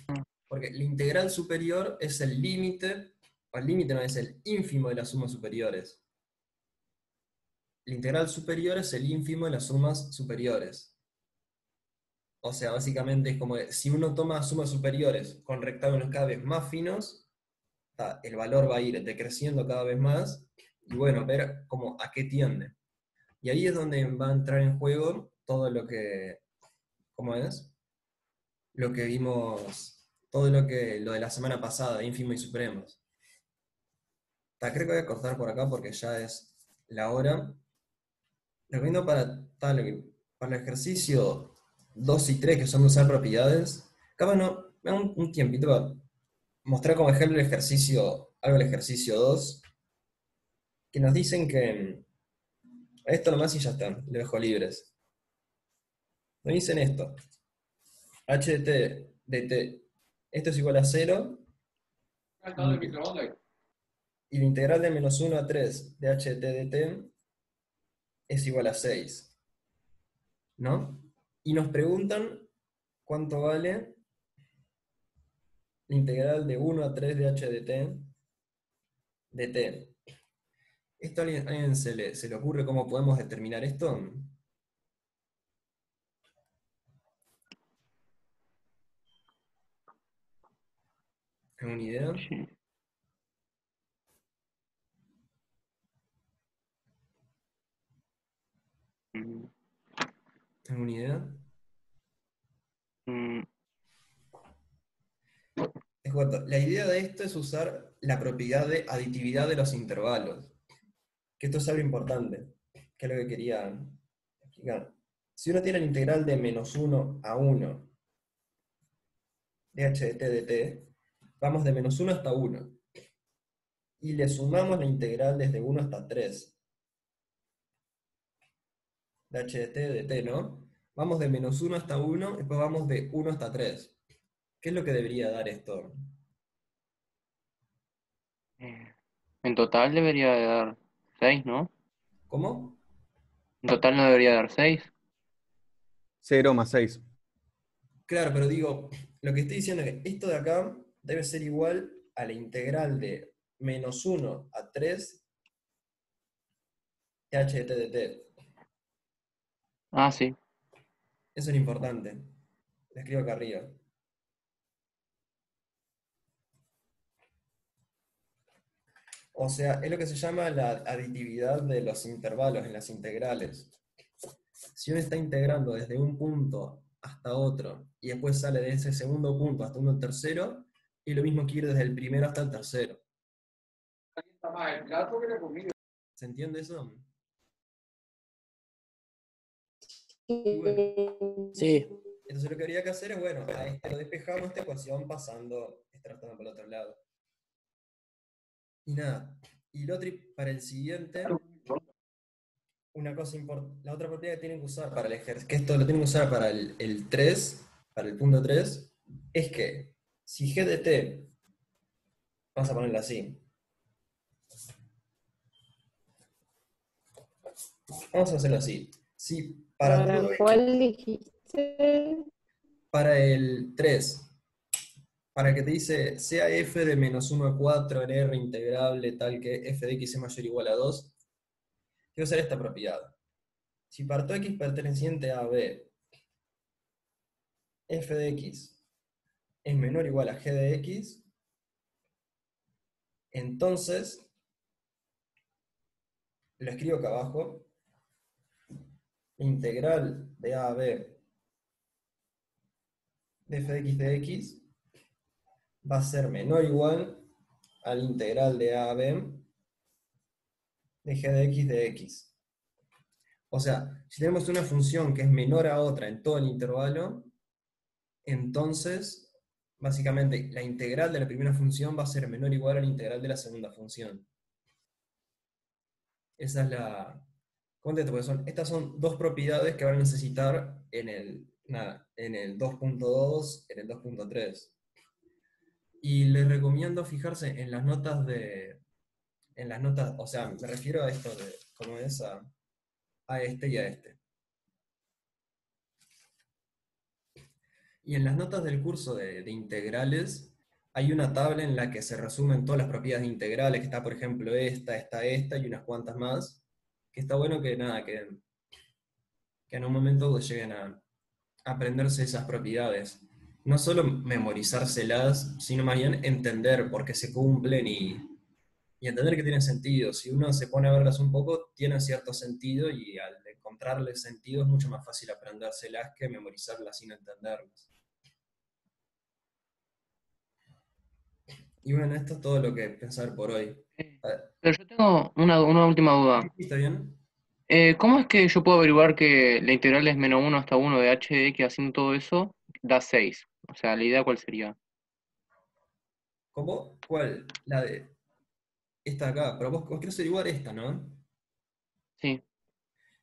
Porque la integral superior es el límite, o el límite no es el ínfimo de las sumas superiores. La integral superior es el ínfimo de las sumas superiores. O sea, básicamente es como que si uno toma sumas superiores con rectángulos cada vez más finos, el valor va a ir decreciendo cada vez más, y bueno, ver como a qué tiende. Y ahí es donde va a entrar en juego todo lo que, ¿cómo es? Lo que vimos, todo lo de la semana pasada, ínfimo y supremos. Creo que voy a cortar por acá porque ya es la hora. Recomiendo para el ejercicio 2 y 3, que son de usar propiedades. Acá no, me da un tiempito para mostrar como ejemplo el ejercicio, algo del ejercicio 2, que nos dicen que esto nomás y ya está, lo dejo libres. Nos dicen esto, h de t de t, esto es igual a 0, y la integral de menos 1 a 3 de h de t de t es igual a 6, ¿no? Y nos preguntan cuánto vale la integral de 1 a 3 de h de t de t. ¿Esto a alguien se le ocurre cómo podemos determinar esto? ¿Alguna idea? Sí. Mm, ¿Alguna idea? mm, Es corto. La idea de esto es usar la propiedad de aditividad de los intervalos. Que esto es algo importante, que es lo que quería explicar. Si uno tiene la integral de menos 1 a 1 de h de t de t, vamos de menos 1 hasta 1. Y le sumamos la integral desde 1 hasta 3 de h de t de t, ¿no? Vamos de menos 1 hasta 1, después vamos de 1 hasta 3. ¿Qué es lo que debería dar esto? En total debería de dar 6, ¿no? ¿Cómo? En total no debería dar 6. 0 más 6. Claro, pero digo, lo que estoy diciendo es que esto de acá debe ser igual a la integral de menos 1 a 3 de h de t de t. Ah, sí. Eso es lo importante. Lo escribo acá arriba. O sea, es lo que se llama la aditividad de los intervalos en las integrales. Si uno está integrando desde un punto hasta otro, y después sale de ese segundo punto hasta un tercero, y lo mismo que ir desde el primero hasta el tercero. ¿Se entiende eso? Y bueno, Sí. Entonces lo que habría que hacer es, bueno, a este lo despejamos esta ecuación pasando este restando por el otro lado. Y nada. Y lo otro, para el siguiente, una cosa importante, la otra propiedad que tienen que usar para el ejercicio, que esto lo tienen que usar para el 3, para el punto 3, es que si g de t, vamos a ponerlo así, vamos a hacerlo así. Si para ¿Para todo esto, cuál dijiste? para el 3, para que te dice, sea f de menos 1 a 4 en R integrable tal que f de x es mayor o igual a 2, quiero usar esta propiedad. Si para todo x perteneciente a B, f de x es menor o igual a g de x, entonces, lo escribo acá abajo, integral de a a b de f de x va a ser menor o igual al integral de a a b de g de x. O sea, si tenemos una función que es menor a otra en todo el intervalo, entonces, básicamente, la integral de la primera función va a ser menor o igual a la integral de la segunda función. Esa es la... Contento, porque estas son dos propiedades que van a necesitar en el 2.2, en el 2.3. Y les recomiendo fijarse en las notas o sea, me refiero a esto de, como es a este y a este. Y en las notas del curso de integrales, hay una tabla en la que se resumen todas las propiedades de integrales, que está, por ejemplo, esta y unas cuantas más, que está bueno que nada, que en un momento lleguen a aprenderse esas propiedades. No solo memorizárselas, sino más bien entender por qué se cumplen y entender que tienen sentido. Si uno se pone a verlas un poco, tienen cierto sentido y al encontrarle sentido es mucho más fácil aprendérselas que memorizarlas sin entenderlas. Y bueno, esto es todo lo que pensar por hoy. Pero yo tengo una última duda. ¿Está bien? ¿Cómo es que yo puedo averiguar que la integral es menos 1 hasta 1 de h de x haciendo todo eso da 6? O sea, ¿la idea cuál sería? ¿Cómo? ¿Cuál? La de esta de acá. Pero vos querés averiguar esta, ¿no? Sí.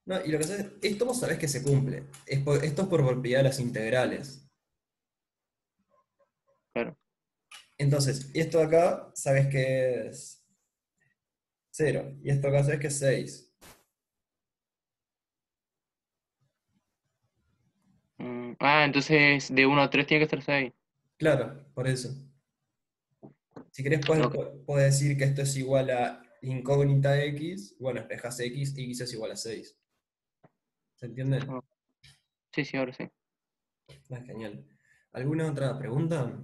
No, y lo que haces es, esto vos sabés que se cumple. Esto es por propiedad de las integrales. Claro. Entonces, esto de acá sabés que es 0. Y esto acá sabés que es 6. Entonces de 1 a 3 tiene que ser 6. Claro, por eso. Si querés, Ok. podés decir que esto es igual a incógnita x. Bueno, espejas x y x es igual a 6. ¿Se entiende? Sí, sí, ahora sí. Genial. ¿Alguna otra pregunta?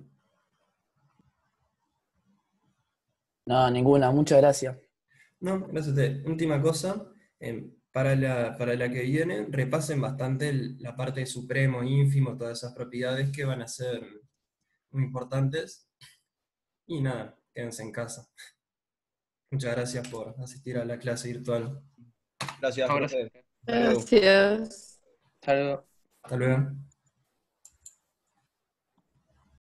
No, ninguna, muchas gracias. No, gracias a usted. Última cosa, para la que viene, repasen bastante la parte de supremo, ínfimo, todas esas propiedades que van a ser muy importantes. Y nada, quédense en casa. Muchas gracias por asistir a la clase virtual. Gracias, Ahora profe. sí. Hasta luego. Gracias. Saludos. Hasta luego.